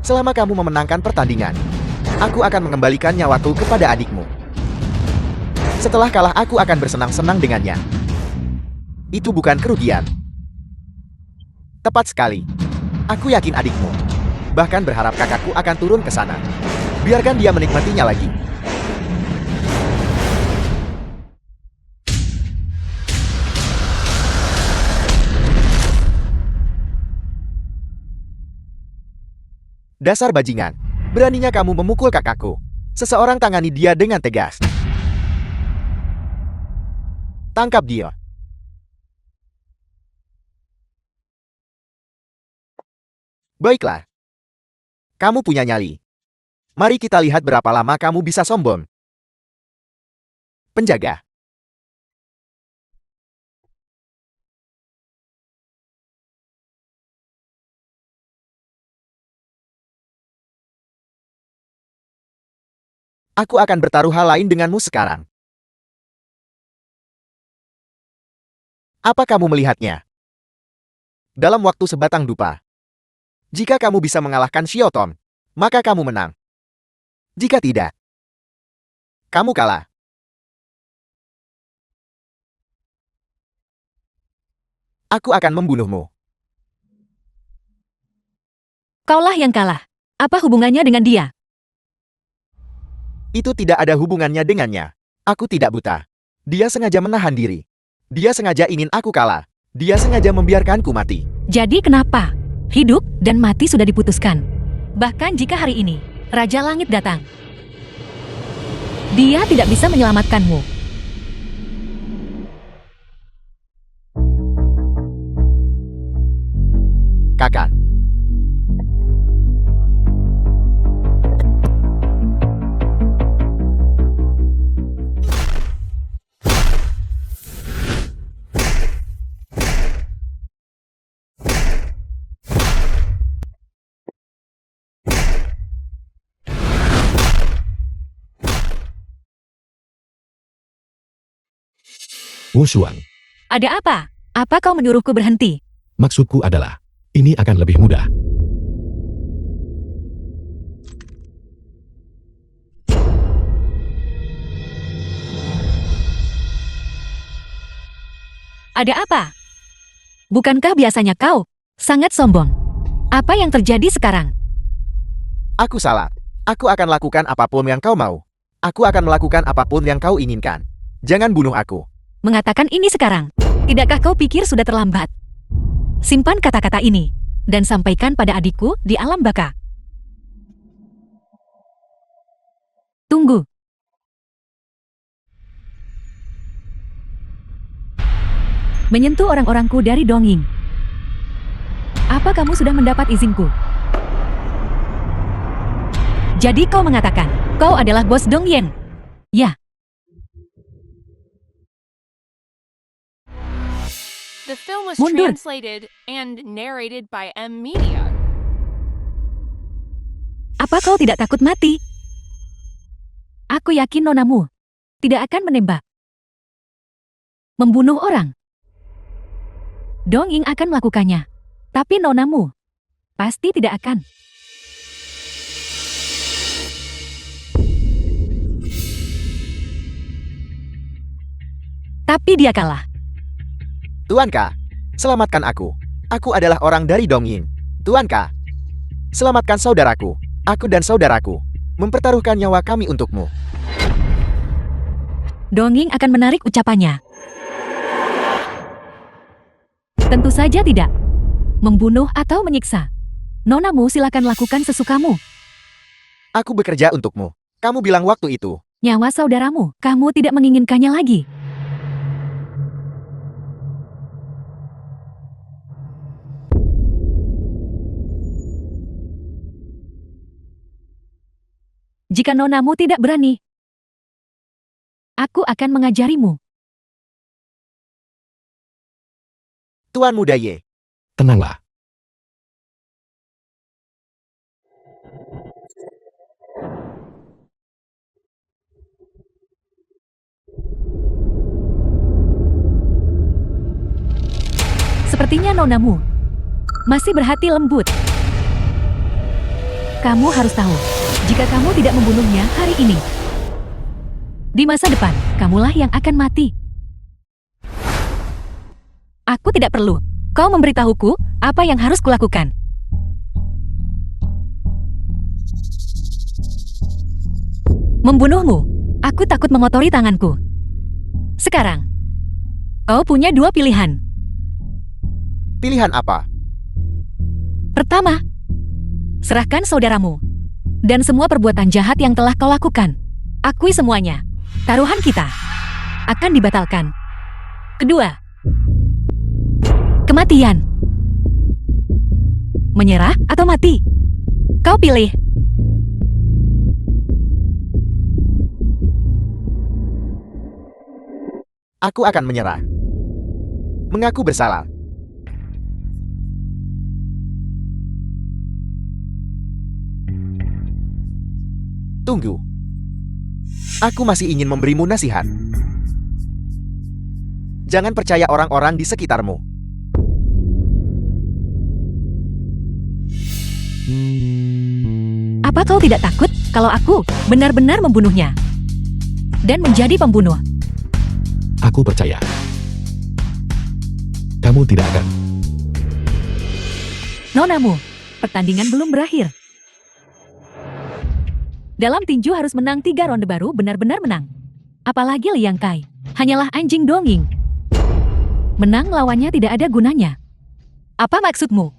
Speaker 1: Selama kamu memenangkan pertandingan, aku akan mengembalikan nyawaku kepada adikmu. Setelah kalah aku akan bersenang-senang dengannya. Itu bukan kerugian. Tepat sekali. Aku yakin adikmu. Bahkan berharap kakakku akan turun ke sana. Biarkan dia menikmatinya lagi. Dasar bajingan. Beraninya kamu memukul kakakku. Seseorang tangani dia dengan tegas. Tangkap dia. Baiklah. Kamu punya nyali. Mari kita lihat berapa lama kamu bisa sombong. Penjaga. Aku akan bertaruh hal lain denganmu sekarang. Apa kamu melihatnya? Dalam waktu sebatang dupa. Jika kamu bisa mengalahkan Shioton, maka kamu menang. Jika tidak, kamu kalah. Aku akan membunuhmu.
Speaker 2: Kaulah yang kalah. Apa hubungannya dengan dia?
Speaker 1: Itu tidak ada hubungannya dengannya. Aku tidak buta. Dia sengaja menahan diri. Dia sengaja ingin aku kalah. Dia sengaja membiarkanku mati.
Speaker 2: Jadi kenapa? Hidup dan mati sudah diputuskan. Bahkan jika hari ini Raja Langit datang, dia tidak bisa menyelamatkanmu.
Speaker 1: Kakak.
Speaker 5: Wu Xuan,
Speaker 2: Ada apa? Apa kau menyuruhku berhenti?
Speaker 5: maksudku adalah, ini akan lebih mudah.
Speaker 2: Ada apa? Bukankah biasanya kau sangat sombong? Apa yang terjadi sekarang?
Speaker 1: Aku salah. Aku akan lakukan apapun yang kau mau. Aku akan melakukan apapun yang kau inginkan. Jangan bunuh aku.
Speaker 2: Mengatakan ini sekarang. Tidakkah kau pikir sudah terlambat? Simpan kata-kata ini dan sampaikan pada adikku di alam baka. Tunggu. Menyentuh orang-orangku dari Dongying. Apa kamu sudah mendapat izinku? Jadi kau mengatakan, kau adalah bos Dongying? Ya.
Speaker 3: The film was
Speaker 2: Mundur.
Speaker 3: translated and narrated by M Media.
Speaker 2: Apa kau tidak takut mati? Aku yakin nonamu tidak akan menembak. Membunuh orang. Dongying akan melakukannya. Tapi nonamu pasti tidak akan. Tapi dia kalah.
Speaker 1: Tuanka, selamatkan aku. Aku adalah orang dari Dongying. Tuanka, selamatkan saudaraku. Aku dan saudaraku mempertaruhkan nyawa kami untukmu.
Speaker 2: Dongying akan menarik ucapannya. Tentu saja tidak. Membunuh atau menyiksa. Nonamu silakan lakukan sesukamu.
Speaker 1: Aku bekerja untukmu. Kamu bilang waktu itu.
Speaker 2: Nyawa saudaramu, kamu tidak menginginkannya lagi. Jika nonamu tidak berani, aku akan mengajarimu.
Speaker 1: Tuan Muda Ye,
Speaker 5: Tenanglah.
Speaker 2: Sepertinya nonamu masih berhati lembut. Kamu harus tahu, jika kamu tidak membunuhnya hari ini, di masa depan, kamulah yang akan mati. Aku tidak perlu kau memberitahuku apa yang harus kulakukan. Membunuhmu, aku takut mengotori tanganku. Sekarang, kau punya dua pilihan.
Speaker 1: pilihan apa?
Speaker 2: Pertama, serahkan saudaramu dan semua perbuatan jahat yang telah kau lakukan. Akui semuanya. Taruhan kita akan dibatalkan. Kedua, kematian. Menyerah atau mati? Kau pilih.
Speaker 1: Aku akan menyerah. Mengaku bersalah. Tunggu. Aku masih ingin memberimu nasihat. Jangan percaya orang-orang di sekitarmu.
Speaker 2: Apa kau tidak takut kalau aku benar-benar membunuhnya dan menjadi pembunuh?
Speaker 5: Aku percaya. Kamu tidak akan.
Speaker 2: Nonamu, pertandingan belum berakhir. Dalam tinju harus menang 3 ronde baru benar-benar menang. Apalagi Liang Kai, hanyalah anjing Dongying. Menang lawannya tidak ada gunanya. Apa maksudmu?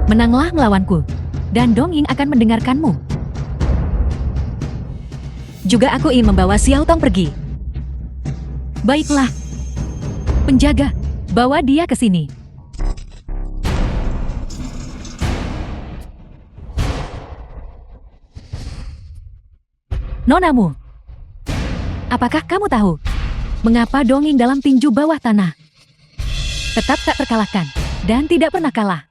Speaker 2: Menanglah melawanku, dan Dongying akan mendengarkanmu. Juga aku ingin membawa Xiao Tong pergi. Baiklah. Penjaga, bawa dia ke sini. Nonamu, apakah kamu tahu mengapa Dongying dalam tinju bawah tanah tetap tak terkalahkan dan tidak pernah kalah?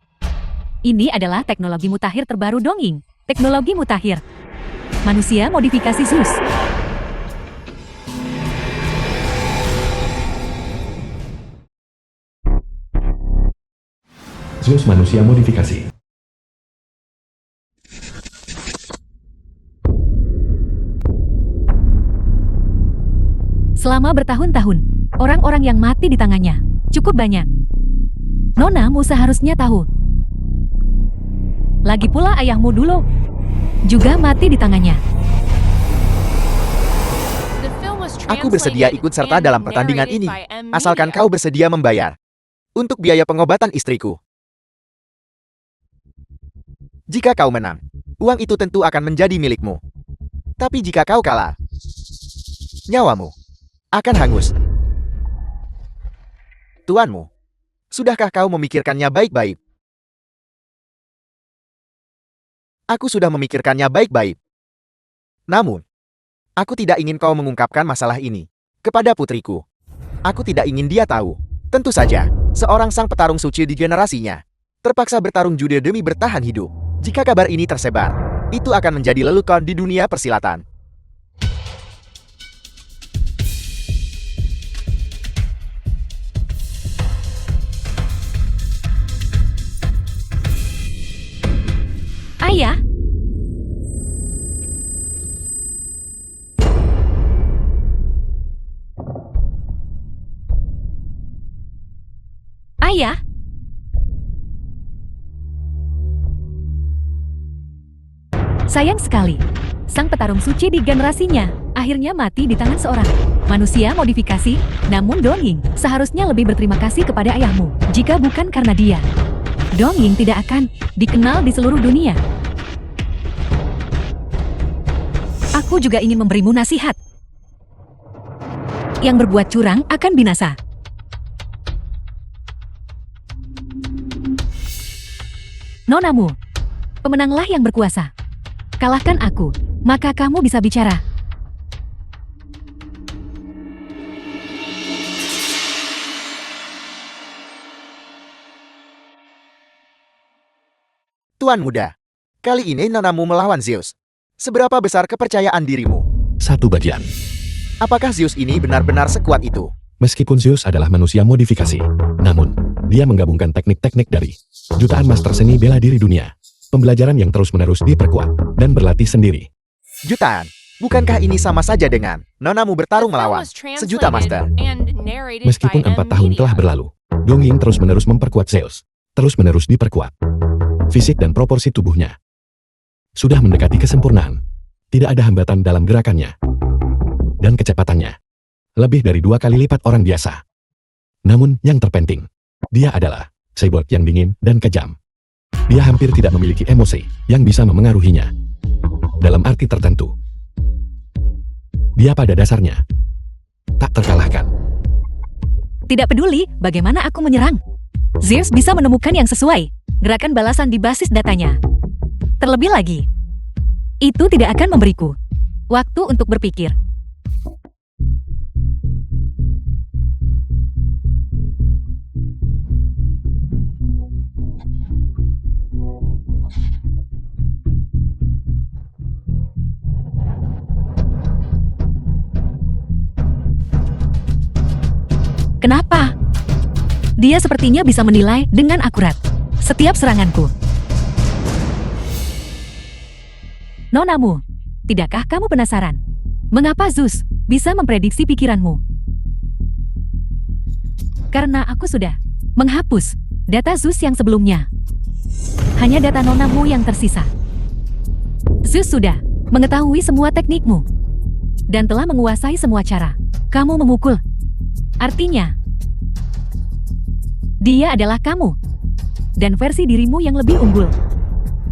Speaker 2: Ini adalah teknologi mutakhir terbaru Dongying. Teknologi mutakhir. Manusia modifikasi Zeus.
Speaker 5: Zeus manusia modifikasi.
Speaker 2: Selama bertahun-tahun, orang-orang yang mati di tangannya cukup banyak. Nonamu seharusnya tahu. Lagi pula ayahmu dulu juga mati di tangannya.
Speaker 3: The film was
Speaker 1: Aku bersedia
Speaker 3: translated
Speaker 1: ikut serta
Speaker 3: and
Speaker 1: dalam pertandingan
Speaker 3: narrated
Speaker 1: ini,
Speaker 3: by M.
Speaker 1: asalkan
Speaker 3: Media.
Speaker 1: kau bersedia membayar untuk biaya pengobatan istriku. Jika kau menang, uang itu tentu akan menjadi milikmu. Tapi jika kau kalah, nyawamu akan hangus. Tuanmu, sudahkah kau memikirkannya baik-baik? Aku sudah memikirkannya baik-baik. Namun, aku tidak ingin kau mengungkapkan masalah ini kepada putriku. Aku tidak ingin dia tahu. Tentu saja, seorang sang petarung suci di generasinya terpaksa bertarung judi demi bertahan hidup. Jika kabar ini tersebar, itu akan menjadi lelucon di dunia persilatan.
Speaker 2: Ayah, ayah, sayang sekali. Sang petarung suci di generasinya akhirnya mati di tangan seorang manusia modifikasi. Namun Dongying seharusnya lebih berterima kasih kepada ayahmu. Jika bukan karena dia, Dongying tidak akan dikenal di seluruh dunia. Aku juga ingin memberimu nasihat. Yang berbuat curang akan binasa. Nonamu, pemenanglah yang berkuasa. Kalahkan aku, maka kamu bisa bicara.
Speaker 1: Tuan muda, kali ini nonamu melawan Zeus. Seberapa besar kepercayaan dirimu?
Speaker 5: 1 bagian.
Speaker 1: Apakah Zeus ini benar-benar sekuat itu?
Speaker 5: Meskipun Zeus adalah manusia modifikasi, namun dia menggabungkan teknik-teknik dari jutaan master seni bela diri dunia. Pembelajaran yang terus-menerus diperkuat dan berlatih sendiri.
Speaker 1: Jutaan. Bukankah ini sama saja dengan nonamu bertarung
Speaker 3: The film
Speaker 1: melawan
Speaker 3: was
Speaker 1: sejuta master?
Speaker 3: translated and narrated
Speaker 5: Meskipun
Speaker 3: by
Speaker 5: 4
Speaker 3: M.
Speaker 5: tahun
Speaker 3: Media.
Speaker 5: telah berlalu, Dongying terus-menerus memperkuat Zeus. Terus-menerus diperkuat. Fisik dan proporsi tubuhnya sudah mendekati kesempurnaan. Tidak ada hambatan dalam gerakannya. Dan kecepatannya lebih dari 2 kali lipat orang biasa. Namun yang terpenting, dia adalah cyborg yang dingin dan kejam. Dia hampir tidak memiliki emosi yang bisa memengaruhinya. Dalam arti tertentu, dia pada dasarnya tak terkalahkan.
Speaker 2: Tidak peduli bagaimana aku menyerang. Zeus bisa menemukan yang sesuai. Gerakan balasan di basis datanya. Terlebih lagi, itu tidak akan memberiku waktu untuk berpikir. Kenapa? Dia sepertinya bisa menilai dengan akurat setiap seranganku. Nonamu, tidakkah kamu penasaran? Mengapa Zeus bisa memprediksi pikiranmu? Karena aku sudah menghapus data Zeus yang sebelumnya. Hanya data nonamu yang tersisa. Zeus sudah mengetahui semua teknikmu dan telah menguasai semua cara kamu memukul. Artinya, dia adalah kamu. Dan versi dirimu yang lebih unggul.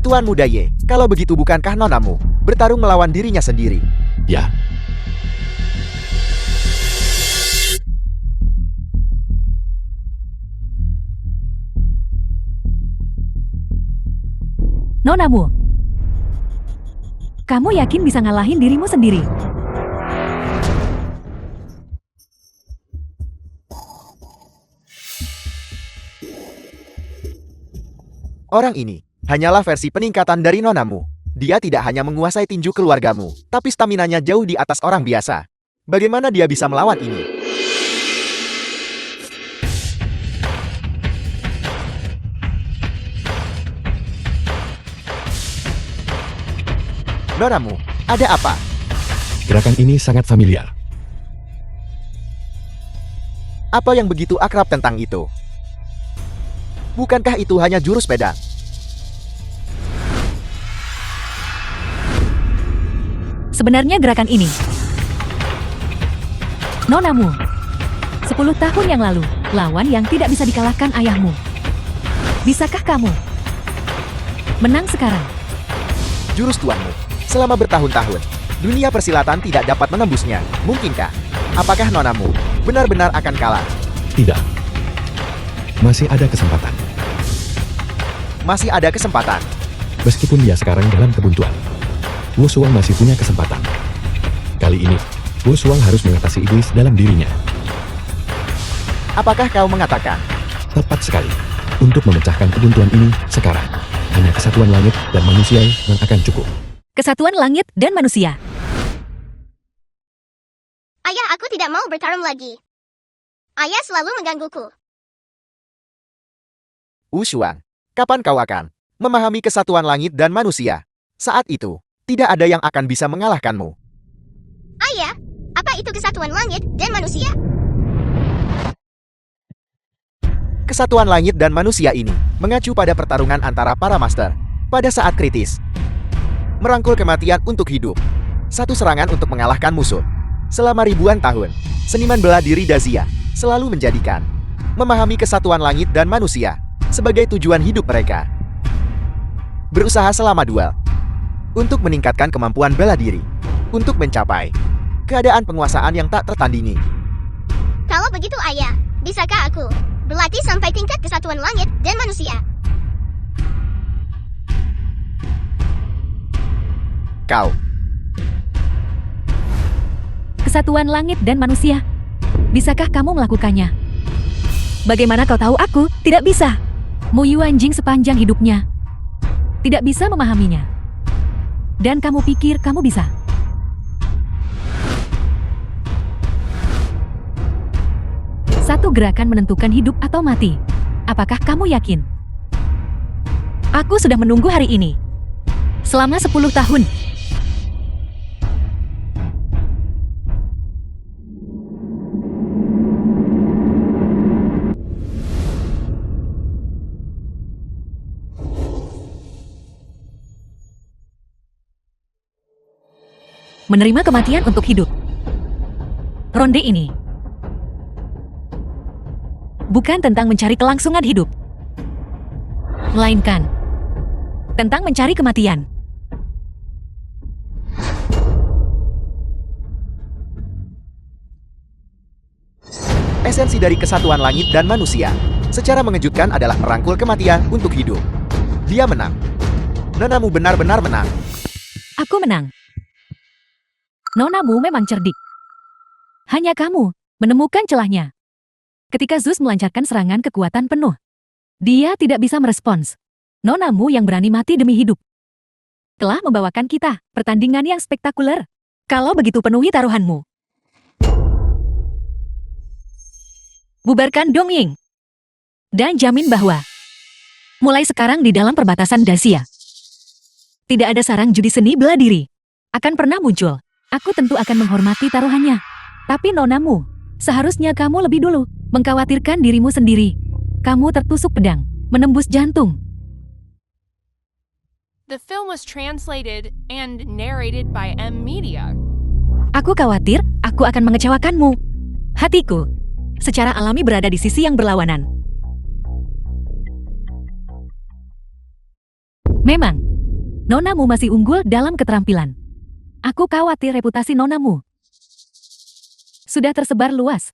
Speaker 1: Tuan Muda Ye, kalau begitu bukankah nonamu bertarung melawan dirinya sendiri?
Speaker 5: Ya,
Speaker 2: Nonamu. Kamu yakin bisa ngalahin dirimu sendiri?
Speaker 1: Orang ini hanyalah versi peningkatan dari nonamu. Dia tidak hanya menguasai tinju keluargamu, tapi staminanya jauh di atas orang biasa. Bagaimana dia bisa melawan ini? Nonamu, ada apa?
Speaker 5: gerakan ini sangat familiar.
Speaker 1: Apa yang begitu akrab tentang itu? Bukankah itu hanya jurus pedang?
Speaker 2: Sebenarnya gerakan ini. Nonamu. 10 tahun yang lalu, lawan yang tidak bisa dikalahkan ayahmu. Bisakah kamu menang sekarang?
Speaker 1: Jurus tuanmu. Selama bertahun-tahun, dunia persilatan tidak dapat menembusnya. Mungkinkah? Apakah nonamu benar-benar akan kalah?
Speaker 5: Tidak. Masih ada kesempatan.
Speaker 1: Masih ada kesempatan.
Speaker 5: Meskipun dia sekarang dalam kebuntuan, Wu Shuang masih punya kesempatan. Kali ini, Wu Shuang harus mengatasi iblis dalam dirinya.
Speaker 1: Apakah kau mengatakan?
Speaker 5: Tepat sekali. Untuk memecahkan kebuntuan ini sekarang, hanya kesatuan langit dan manusia yang akan cukup.
Speaker 2: Kesatuan langit dan manusia.
Speaker 6: Ayah, aku tidak mau bertarung lagi. Ayah selalu menggangguku.
Speaker 1: Wu Shuang, kapan kau akan memahami kesatuan langit dan manusia? Saat itu, tidak ada yang akan bisa mengalahkanmu.
Speaker 6: Ayah, apa itu kesatuan langit dan manusia?
Speaker 1: Kesatuan langit dan manusia ini mengacu pada pertarungan antara para master. Pada saat kritis, merangkul kematian untuk hidup. Satu serangan untuk mengalahkan musuh. Selama ribuan tahun, seniman bela diri Dazia selalu menjadikan memahami kesatuan langit dan manusia sebagai tujuan hidup mereka. Berusaha selama duel untuk meningkatkan kemampuan bela diri, untuk mencapai keadaan penguasaan yang tak tertandingi.
Speaker 6: Kalau begitu ayah, bisakah aku berlatih sampai tingkat kesatuan langit dan manusia?
Speaker 1: Kau,
Speaker 2: Kesatuan langit dan manusia. Bisakah kamu melakukannya? Bagaimana kau tahu aku tidak bisa? Mu Yuanjing sepanjang hidupnya tidak bisa memahaminya. Dan kamu pikir kamu bisa? Satu gerakan menentukan hidup atau mati. Apakah kamu yakin? Aku sudah menunggu hari ini selama 10 tahun. Menerima kematian untuk hidup. Ronde ini bukan tentang mencari kelangsungan hidup, melainkan tentang mencari kematian.
Speaker 1: esensi dari kesatuan langit dan manusia, secara mengejutkan adalah merangkul kematian untuk hidup. Dia menang. Nonamu benar-benar menang.
Speaker 2: Aku menang. Nonamu memang cerdik. Hanya kamu menemukan celahnya. Ketika Zeus melancarkan serangan kekuatan penuh, dia tidak bisa merespons. Nonamu yang berani mati demi hidup telah membawakan kita pertandingan yang spektakuler. Kalau begitu penuhi taruhanmu. Bubarkan Dongying. Dan jamin bahwa mulai sekarang di dalam perbatasan Dacia, tidak ada sarang judi seni bela diri akan pernah muncul. Aku tentu akan menghormati taruhannya. Tapi nonamu, seharusnya kamu lebih dulu mengkhawatirkan dirimu sendiri. Kamu tertusuk pedang, menembus jantung.
Speaker 3: The film was translated and narrated by M Media.
Speaker 2: Aku khawatir aku akan mengecewakanmu. Hatiku secara alami berada di sisi yang berlawanan. Memang, nonamu masih unggul dalam keterampilan. Aku khawatir reputasi nonamu sudah tersebar luas.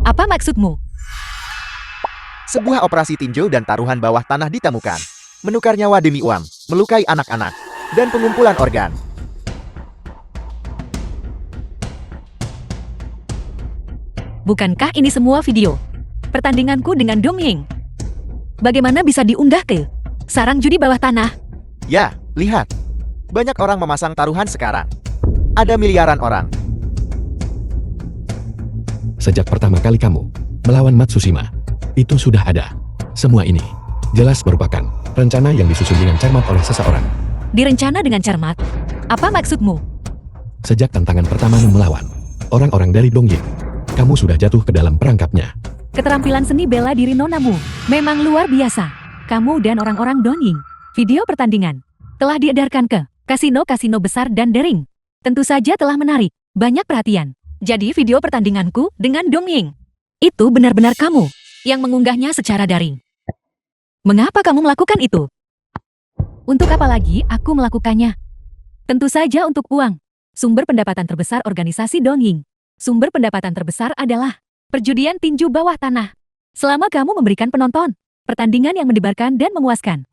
Speaker 2: Apa maksudmu?
Speaker 1: Sebuah operasi tinjau dan taruhan bawah tanah ditemukan. Menukar nyawa demi uang, melukai anak-anak, dan pengumpulan organ.
Speaker 2: Bukankah ini semua video pertandinganku dengan Dong Ying? Bagaimana bisa diunggah ke sarang judi bawah tanah?
Speaker 1: Ya, lihat. Banyak orang memasang taruhan sekarang. Ada miliaran orang.
Speaker 5: Sejak pertama kali kamu melawan Matsushima, itu sudah ada. Semua ini jelas merupakan rencana yang disusun dengan cermat oleh seseorang.
Speaker 2: Direncana dengan cermat? Apa maksudmu?
Speaker 5: Sejak tantangan pertamamu melawan orang-orang dari Dongying, kamu sudah jatuh ke dalam perangkapnya.
Speaker 2: Keterampilan seni bela diri nonamu memang luar biasa. Kamu dan orang-orang Dongying. Video pertandingan telah diedarkan ke kasino-kasino besar dan daring. Tentu saja telah menarik banyak perhatian. Jadi video pertandinganku dengan Dongying itu benar-benar kamu yang mengunggahnya secara daring. Mengapa kamu melakukan itu? Untuk apa lagi aku melakukannya? Tentu saja untuk uang. Sumber pendapatan terbesar organisasi Dongying. Sumber pendapatan terbesar adalah perjudian tinju bawah tanah. Selama kamu memberikan penonton pertandingan yang mendebarkan dan memuaskan,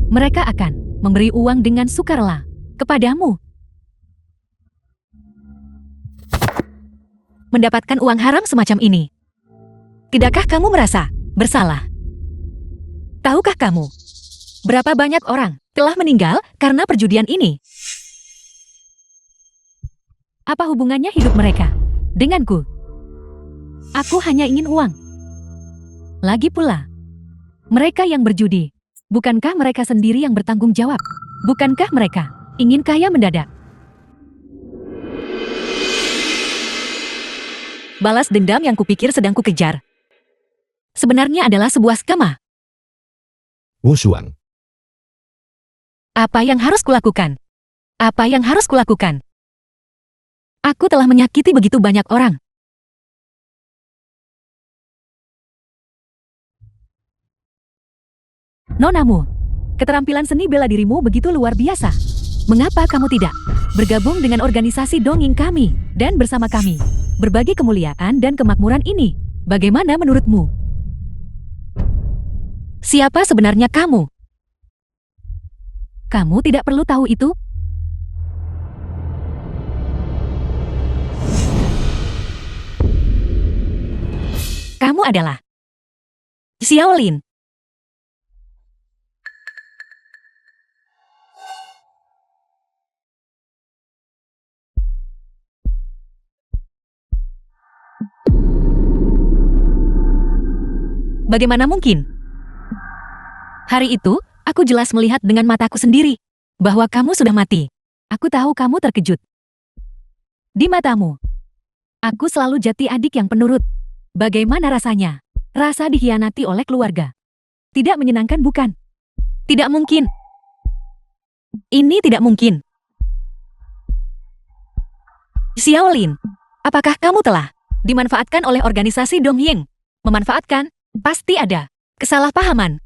Speaker 2: mereka akan memberi uang dengan sukarela kepadamu. Mendapatkan uang haram semacam ini, tidakkah kamu merasa bersalah? Tahukah kamu berapa banyak orang telah meninggal karena perjudian ini? Apa hubungannya hidup mereka denganku? Aku hanya ingin uang. Lagi pula, mereka yang berjudi, bukankah mereka sendiri yang bertanggung jawab? Bukankah mereka ingin kaya mendadak? Balas dendam yang kupikir sedang kukejar sebenarnya adalah sebuah skema.
Speaker 5: Wu Shuang,
Speaker 2: Apa yang harus kulakukan? Apa yang harus kulakukan? Aku telah menyakiti begitu banyak orang. Nonamu, keterampilan seni bela dirimu begitu luar biasa. Mengapa kamu tidak bergabung dengan organisasi Dongying kami dan bersama kami berbagi kemuliaan dan kemakmuran ini? Bagaimana menurutmu? Siapa sebenarnya kamu? Kamu tidak perlu tahu itu. Kamu adalah Xiaolin. Bagaimana mungkin? Hari itu, aku jelas melihat dengan mataku sendiri bahwa kamu sudah mati. Aku tahu kamu terkejut. Di matamu, aku selalu jati adik yang penurut. Bagaimana rasanya? Rasa dikhianati oleh keluarga. Tidak menyenangkan, bukan? Tidak mungkin. Ini tidak mungkin. Xiaolin, apakah kamu telah dimanfaatkan oleh organisasi Dongying? Memanfaatkan? Pasti ada kesalahpahaman.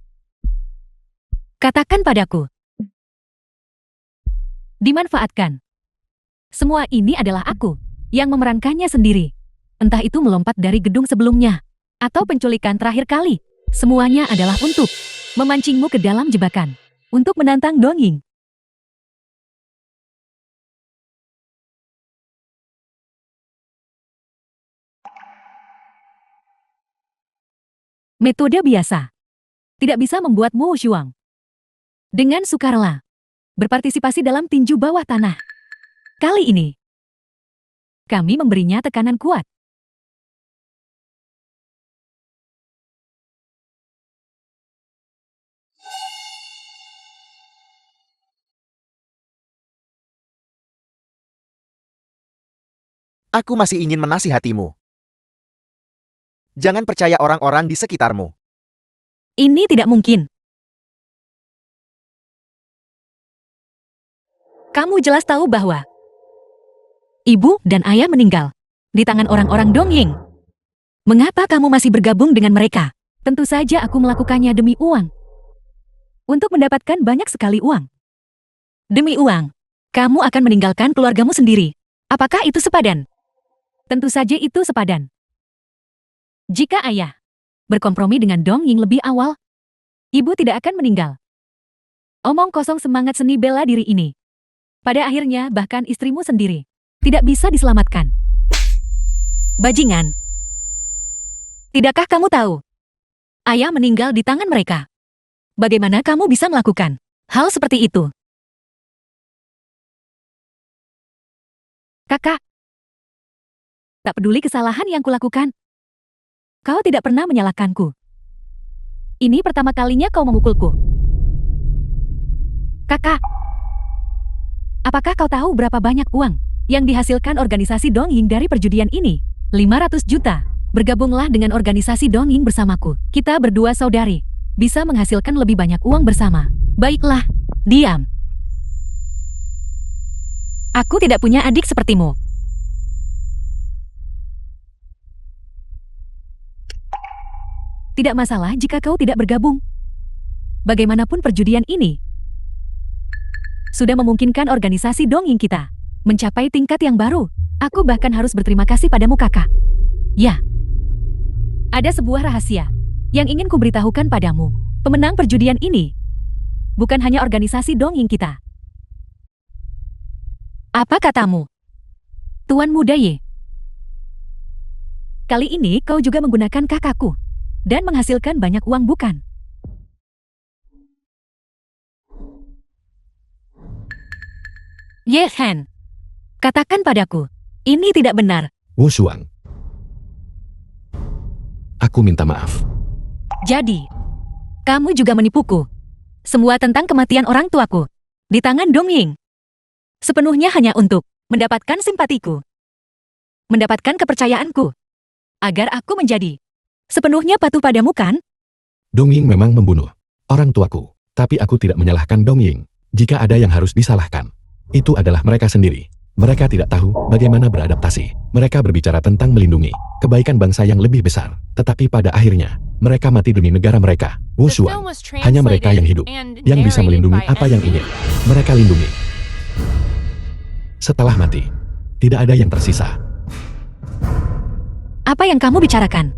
Speaker 2: Katakan padaku. Dimanfaatkan. Semua ini adalah aku yang memerankannya sendiri. Entah itu melompat dari gedung sebelumnya, atau penculikan terakhir kali. Semuanya adalah untuk memancingmu ke dalam jebakan, untuk menantang Dongying. Metode biasa tidak bisa membuatmu Wu Shuang dengan sukarela berpartisipasi dalam tinju bawah tanah. Kali ini, kami memberinya tekanan kuat.
Speaker 1: Aku masih ingin menasihatimu. Jangan percaya orang-orang di sekitarmu.
Speaker 2: Ini tidak mungkin. Kamu jelas tahu bahwa ibu dan ayah meninggal di tangan orang-orang Dongying. Mengapa kamu masih bergabung dengan mereka? Tentu saja aku melakukannya demi uang. Untuk mendapatkan banyak sekali uang. Demi uang, kamu akan meninggalkan keluargamu sendiri. Apakah itu sepadan? Tentu saja itu sepadan. Jika ayah berkompromi dengan Dongying lebih awal, ibu tidak akan meninggal. Omong kosong semangat seni bela diri ini. Pada akhirnya bahkan istrimu sendiri tidak bisa diselamatkan. Bajingan. Tidakkah kamu tahu? Ayah meninggal di tangan mereka. Bagaimana kamu bisa melakukan hal seperti itu? Kakak. Tak peduli kesalahan yang kulakukan. Kau tidak pernah menyalahkanku. Ini pertama kalinya kau memukulku. Kakak. Apakah kau tahu berapa banyak uang yang dihasilkan organisasi Dongying dari perjudian ini? 500 juta. Bergabunglah dengan organisasi Dongying bersamaku. Kita berdua saudari. Bisa menghasilkan lebih banyak uang bersama. Baiklah, diam. Aku tidak punya adik sepertimu. Tidak masalah jika kau tidak bergabung. Bagaimanapun perjudian ini sudah memungkinkan organisasi Dongying kita mencapai tingkat yang baru. Aku bahkan harus berterima kasih padamu, kakak. Ya. Ada sebuah rahasia yang ingin kuberitahukan padamu. Pemenang perjudian ini bukan hanya organisasi Dongying kita. Apa katamu, Tuan Muda Ye? Kali ini kau juga menggunakan kakakku dan menghasilkan banyak uang, bukan? Ye Han, katakan padaku, ini tidak benar.
Speaker 5: Wu Shuang. Aku minta maaf.
Speaker 2: Jadi, kamu juga menipuku. Semua tentang kematian orang tuaku di tangan Dongying. Sepenuhnya hanya untuk mendapatkan simpatiku. Mendapatkan kepercayaanku. Agar aku menjadi sepenuhnya patuh padamu, kan?
Speaker 5: Dongying memang membunuh orang tuaku. Tapi aku tidak menyalahkan Dongying. Jika ada yang harus disalahkan, itu adalah mereka sendiri. Mereka tidak tahu bagaimana beradaptasi. Mereka berbicara tentang melindungi kebaikan bangsa yang lebih besar. Tetapi pada akhirnya, mereka mati demi negara mereka. Wu
Speaker 3: The film
Speaker 5: Shuang.
Speaker 3: was
Speaker 5: Hanya mereka yang hidup,
Speaker 3: translated and
Speaker 5: yang bisa
Speaker 3: narrated
Speaker 5: melindungi
Speaker 3: by
Speaker 5: apa yang
Speaker 3: M.
Speaker 5: ingin mereka lindungi. Setelah mati, tidak ada yang tersisa.
Speaker 2: Apa yang kamu bicarakan?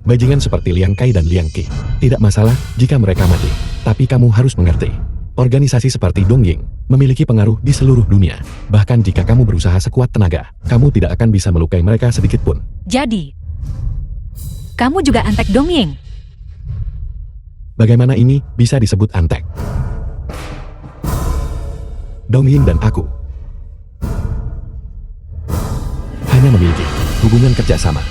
Speaker 5: Bajingan seperti Liang Kai dan Liang Qi. Tidak masalah jika mereka mati. Tapi kamu harus mengerti. Organisasi seperti Dongying memiliki pengaruh di seluruh dunia. Bahkan jika kamu berusaha sekuat tenaga, kamu tidak akan bisa melukai mereka sedikit pun.
Speaker 2: Jadi, kamu juga antek Dongying.
Speaker 5: Bagaimana ini bisa disebut antek? Dongying dan aku hanya memiliki hubungan kerjasama.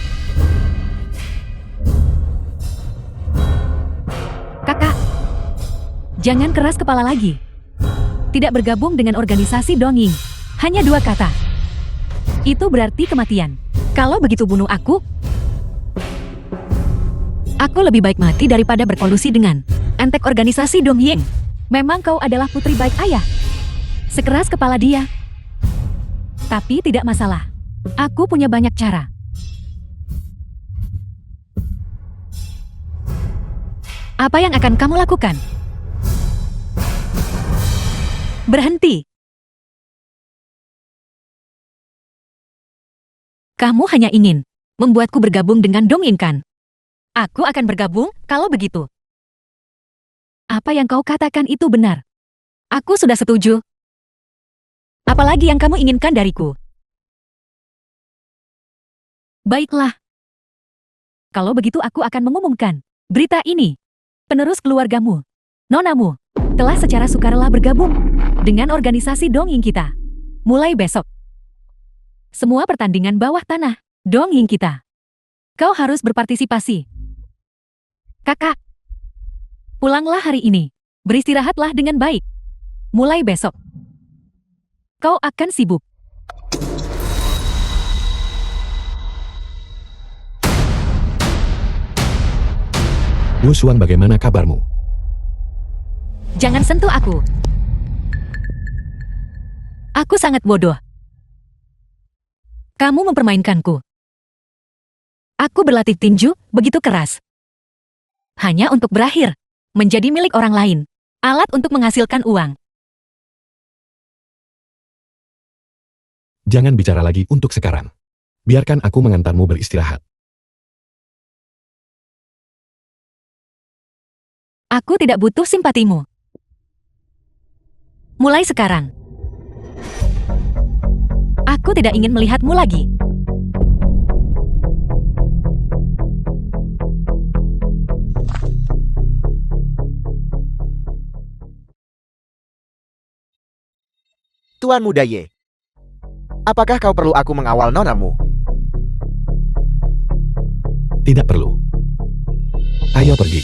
Speaker 2: Kakak, jangan keras kepala lagi. Tidak bergabung dengan organisasi Dongying. Hanya 2 kata. Itu berarti kematian. Kalau begitu bunuh aku. Aku lebih baik mati daripada berkolusi dengan antek organisasi Dongying. Memang kau adalah putri baik ayah. Sekeras kepala dia. Tapi tidak masalah. Aku punya banyak cara. Apa yang akan kamu lakukan? Berhenti. Kamu hanya ingin membuatku bergabung dengan Dongying, kan? Aku akan bergabung kalau begitu. Apa yang kau katakan itu benar. Aku sudah setuju. Apalagi yang kamu inginkan dariku? Baiklah. Kalau begitu aku akan mengumumkan berita ini. Penerus keluargamu, nonamu, telah secara sukarela bergabung dengan organisasi Dongying kita. Mulai besok. Semua pertandingan bawah tanah Dongying kita. Kau harus berpartisipasi. Kakak, pulanglah hari ini. Beristirahatlah dengan baik. Mulai besok. Kau akan sibuk.
Speaker 5: Wu Shuang, bagaimana kabarmu?
Speaker 2: Jangan sentuh aku. Aku sangat bodoh. Kamu mempermainkanku. Aku berlatih tinju begitu keras. Hanya untuk berakhir menjadi milik orang lain. Alat untuk menghasilkan uang.
Speaker 5: Jangan bicara lagi untuk sekarang. Biarkan aku mengantarmu beristirahat.
Speaker 2: Aku tidak butuh simpatimu. Mulai sekarang. Aku tidak ingin melihatmu lagi.
Speaker 1: Tuan Muda Ye. Apakah kau perlu aku mengawal nonamu?
Speaker 5: Tidak perlu. Ayo pergi.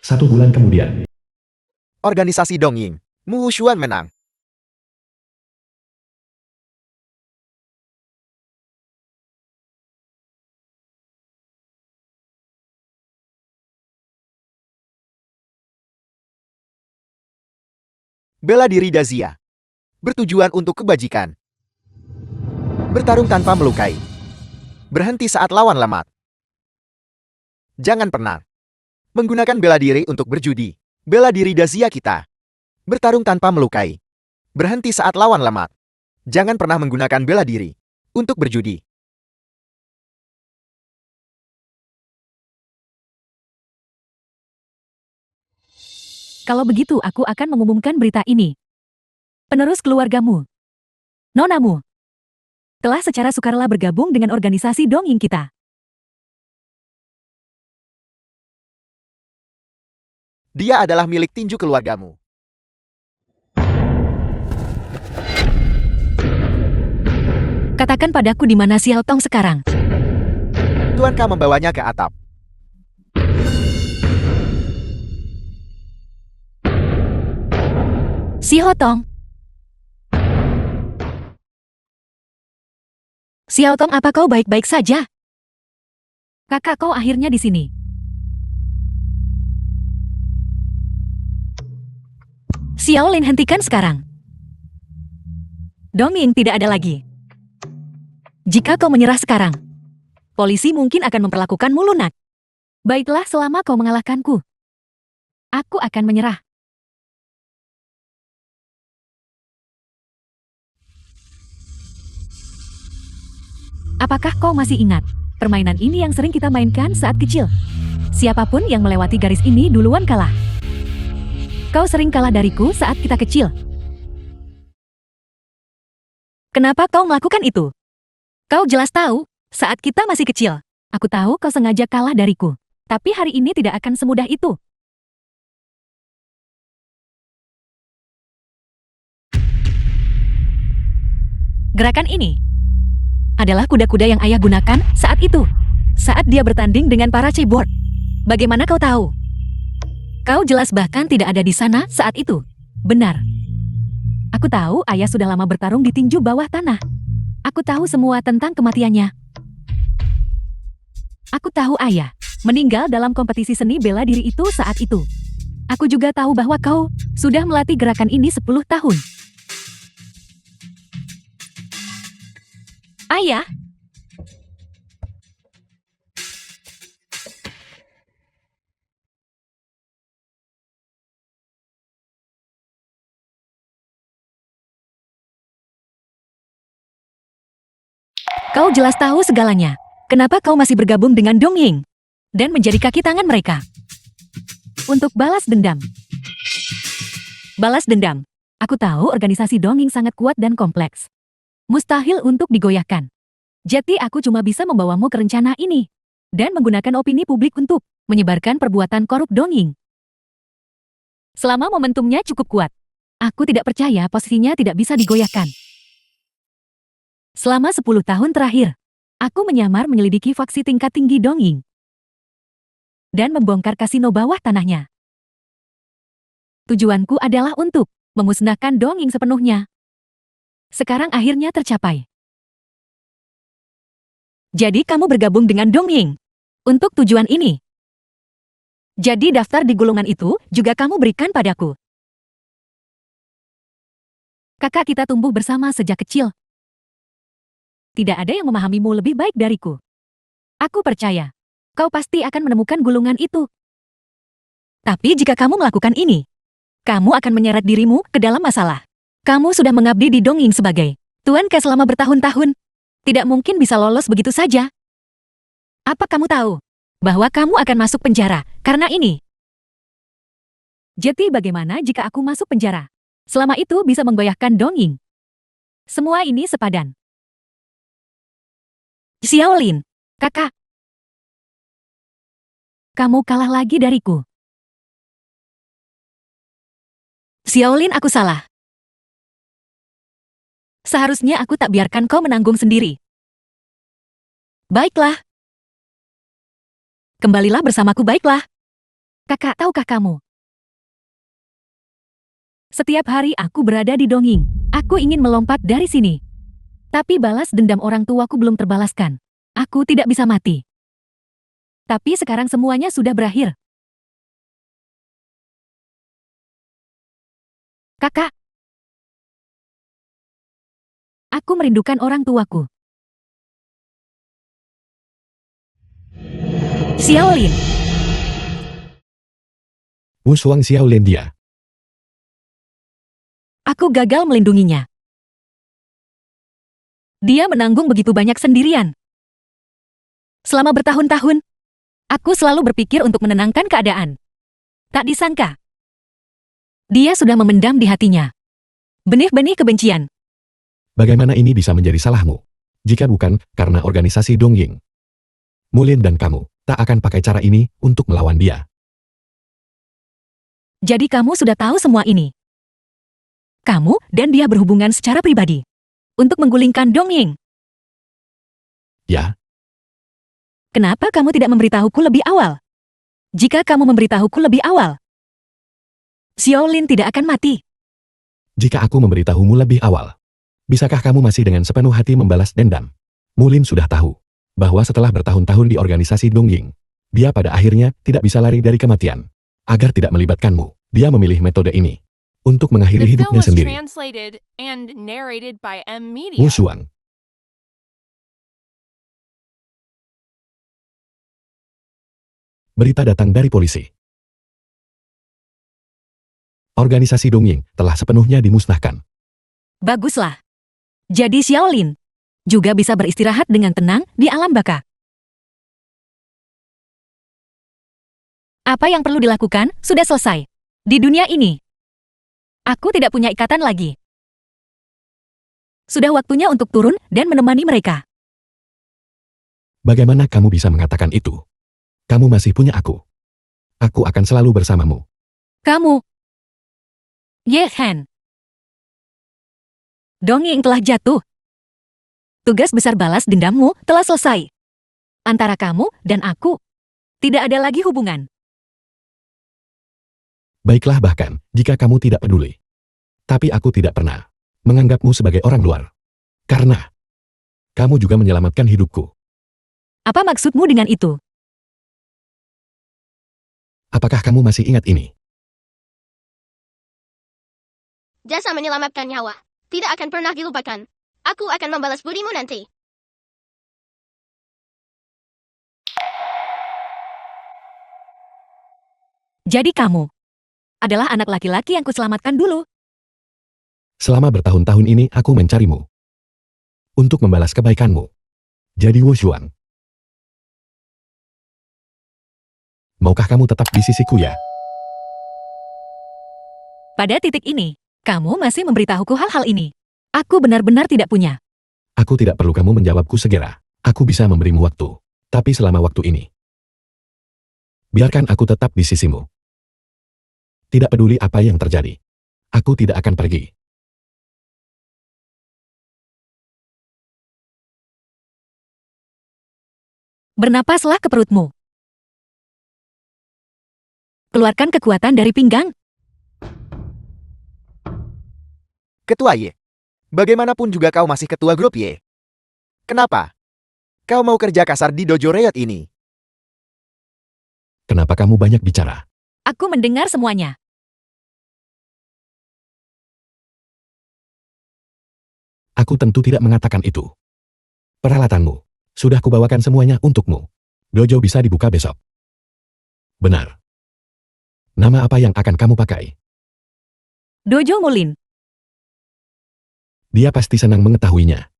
Speaker 5: 1 bulan kemudian.
Speaker 1: Organisasi Dongying, Mu Hushuan menang. Bela diri Dazia. Bertujuan untuk kebajikan. Bertarung tanpa melukai. Berhenti saat lawan lemah. Jangan pernah menggunakan bela diri untuk berjudi. Bela diri Dazia kita. Bertarung tanpa melukai. Berhenti saat lawan lemah. Jangan pernah menggunakan bela diri untuk berjudi.
Speaker 2: Kalau begitu aku akan mengumumkan berita ini. Penerus keluargamu, nonamu, telah secara sukarela bergabung dengan organisasi Dongying kita.
Speaker 1: Dia adalah milik tinju keluargamu.
Speaker 2: Katakan padaku di mana Xiao Tong sekarang.
Speaker 1: Tuan Ka membawanya ke atap.
Speaker 2: Xiao Tong. Xiao Tong, apa kau baik-baik saja? Kakak kau akhirnya di sini. Xiao Lin, hentikan sekarang. Dongying tidak ada lagi. Jika kau menyerah sekarang, polisi mungkin akan memperlakukanmu lunak. Baiklah, selama kau mengalahkanku, aku akan menyerah. Apakah kau masih ingat permainan ini yang sering kita mainkan saat kecil? Siapapun yang melewati garis ini duluan kalah. Kau sering kalah dariku saat kita kecil. Kenapa kau melakukan itu? Kau jelas tahu, saat kita masih kecil, aku tahu kau sengaja kalah dariku. Tapi hari ini tidak akan semudah itu. Gerakan ini adalah kuda-kuda yang ayah gunakan saat itu. Saat dia bertanding dengan para cyborg. Bagaimana kau tahu? Kau jelas bahkan tidak ada di sana saat itu. Benar. Aku tahu ayah sudah lama bertarung di tinju bawah tanah. Aku tahu semua tentang kematiannya. Aku tahu ayah meninggal dalam kompetisi seni bela diri itu saat itu. Aku juga tahu bahwa kau sudah melatih gerakan ini 10 tahun. Ayah. Kau jelas tahu segalanya. Kenapa kau masih bergabung dengan Dongying dan menjadi kaki tangan mereka? Untuk balas dendam. Balas dendam. Aku tahu organisasi Dongying sangat kuat dan kompleks. Mustahil untuk digoyahkan. Jadi aku cuma bisa membawamu ke rencana ini. Dan menggunakan opini publik untuk menyebarkan perbuatan korup Dongying. Selama momentumnya cukup kuat, aku tidak percaya posisinya tidak bisa digoyahkan. Selama 10 tahun terakhir, aku menyamar menyelidiki faksi tingkat tinggi Dongying. Dan membongkar kasino bawah tanahnya. Tujuanku adalah untuk memusnahkan Dongying sepenuhnya. Sekarang akhirnya tercapai. Jadi kamu bergabung dengan Dongying untuk tujuan ini. Jadi daftar di gulungan itu juga kamu berikan padaku. Kakak kita tumbuh bersama sejak kecil. Tidak ada yang memahamimu lebih baik dariku. Aku percaya. Kau pasti akan menemukan gulungan itu. Tapi jika kamu melakukan ini, kamu akan menyeret dirimu ke dalam masalah. Kamu sudah mengabdi di Dongying sebagai Tuan Ke selama bertahun-tahun. Tidak mungkin bisa lolos begitu saja. Apa kamu tahu bahwa kamu akan masuk penjara karena ini? Jadi bagaimana jika aku masuk penjara? Selama itu bisa menggoyahkan Dongying. Semua ini sepadan. Xiaolin, kakak. Kamu kalah lagi dariku. Xiaolin, aku salah. Seharusnya aku tak biarkan kau menanggung sendiri. Baiklah. Kembalilah bersamaku, baiklah. Kakak, tahukah kamu? Setiap hari aku berada di Dongying. Aku ingin melompat dari sini. Tapi balas dendam orang tuaku belum terbalaskan. Aku tidak bisa mati. Tapi sekarang semuanya sudah berakhir. Kakak. Aku merindukan orang tuaku. Xiaolin.
Speaker 5: Wu Shuang Xiaolin dia.
Speaker 2: Aku gagal melindunginya. Dia menanggung begitu banyak sendirian. Selama bertahun-tahun, aku selalu berpikir untuk menenangkan keadaan. Tak disangka, dia sudah memendam di hatinya benih-benih kebencian.
Speaker 5: Bagaimana ini bisa menjadi salahmu? Jika bukan karena organisasi Dongying, Mulin dan kamu tak akan pakai cara ini untuk melawan dia.
Speaker 2: Jadi kamu sudah tahu semua ini. Kamu dan dia berhubungan secara pribadi untuk menggulingkan Dongying.
Speaker 5: Ya,
Speaker 2: Kenapa kamu tidak memberitahuku lebih awal? Jika kamu memberitahuku lebih awal, Xiaolin tidak akan mati.
Speaker 5: jika aku memberitahumu lebih awal, bisakah kamu masih dengan sepenuh hati membalas dendam? Mulin sudah tahu bahwa setelah bertahun-tahun di organisasi Dongying, dia pada akhirnya tidak bisa lari dari kematian. Agar tidak melibatkanmu, dia memilih metode ini untuk mengakhiri
Speaker 3: The film
Speaker 5: hidupnya
Speaker 3: was
Speaker 5: sendiri.
Speaker 3: translated and narrated by M Media.
Speaker 5: Wu Shuang. Berita datang dari polisi. Organisasi Dongying telah sepenuhnya dimusnahkan.
Speaker 2: Baguslah. Jadi Xiaolin juga bisa beristirahat dengan tenang di alam baka. Apa yang perlu dilakukan sudah selesai. Di dunia ini, aku tidak punya ikatan lagi. Sudah waktunya untuk turun dan menemani mereka.
Speaker 5: Bagaimana kamu bisa mengatakan itu? Kamu masih punya aku. Aku akan selalu bersamamu.
Speaker 2: Kamu, Ye Han. Dongying telah jatuh. Tugas besar balas dendammu telah selesai. Antara kamu dan aku, tidak ada lagi hubungan.
Speaker 5: Baiklah, bahkan jika kamu tidak peduli. Tapi aku tidak pernah menganggapmu sebagai orang luar. Karena kamu juga menyelamatkan hidupku.
Speaker 2: Apa maksudmu dengan itu?
Speaker 5: Apakah kamu masih ingat ini?
Speaker 6: Jasa menyelamatkan nyawa tidak akan pernah dilupakan. Aku akan membalas budimu nanti.
Speaker 2: Jadi kamu adalah anak laki-laki yang kuselamatkan dulu.
Speaker 5: Selama bertahun-tahun ini aku mencarimu. Untuk membalas kebaikanmu. Jadi Wu Shuang. Maukah kamu tetap di sisiku ya?
Speaker 2: Pada titik ini, kamu masih memberitahuku hal-hal ini. Aku benar-benar tidak punya.
Speaker 5: Aku tidak perlu kamu menjawabku segera. Aku bisa memberimu waktu. Tapi selama waktu ini, biarkan aku tetap di sisimu. Tidak peduli apa yang terjadi. Aku tidak akan pergi.
Speaker 2: Bernapaslah ke perutmu. Keluarkan kekuatan dari pinggang.
Speaker 1: Ketua Y. Bagaimanapun juga kau masih ketua grup Y. Kenapa? Kau mau kerja kasar di dojo Riot ini?
Speaker 5: Kenapa kamu banyak bicara?
Speaker 2: Aku mendengar semuanya.
Speaker 5: Aku tentu tidak mengatakan itu. Peralatanmu Sudah kubawakan semuanya untukmu. Dojo bisa dibuka besok. Benar. Nama apa yang akan kamu pakai?
Speaker 2: Dojo Mulin.
Speaker 5: Dia pasti senang mengetahuinya.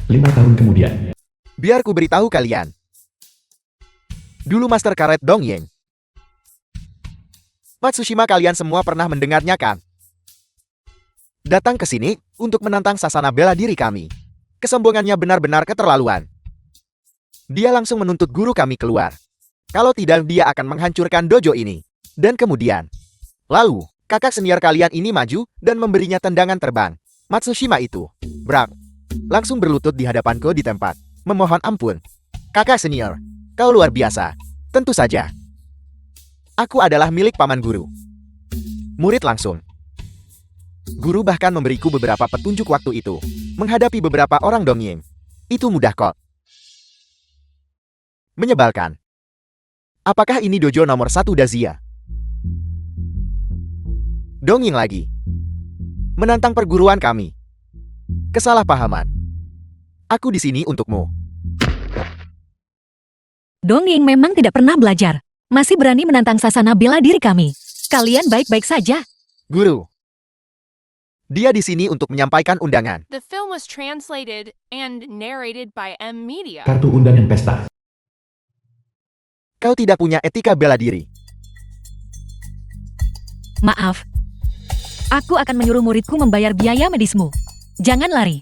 Speaker 5: Lima tahun kemudian.
Speaker 1: Biar ku beritahu kalian. Dulu Master Karet Dongying. Matsushima, kalian semua pernah mendengarnya kan? Datang ke sini untuk menantang sasana bela diri kami. Kesombongannya benar-benar keterlaluan. Dia langsung menuntut guru kami keluar. Kalau tidak, dia akan menghancurkan dojo ini. Dan kemudian, lalu, kakak senior kalian ini maju dan memberinya tendangan terbang. Matsushima itu, Brak, langsung berlutut di hadapanku di tempat. Memohon ampun. Kakak senior, kau luar biasa. Tentu saja. Aku adalah milik paman guru. Murid langsung. Guru bahkan memberiku beberapa petunjuk waktu itu. Menghadapi beberapa orang Dongying. Itu mudah kok. Menyebalkan. Apakah ini dojo nomor 1 Dazia? Dongying lagi. Menantang perguruan kami. Kesalahpahaman. Aku di sini untukmu.
Speaker 2: Dongying memang tidak pernah belajar. Masih berani menantang sasana bela diri kami. Kalian baik-baik saja.
Speaker 1: Guru. Dia di sini untuk menyampaikan undangan.
Speaker 3: The film was translated and narrated by M Media.
Speaker 5: Kartu undangan pesta.
Speaker 1: Kau tidak punya etika bela diri.
Speaker 2: Maaf. Aku akan menyuruh muridku membayar biaya medismu. Jangan lari.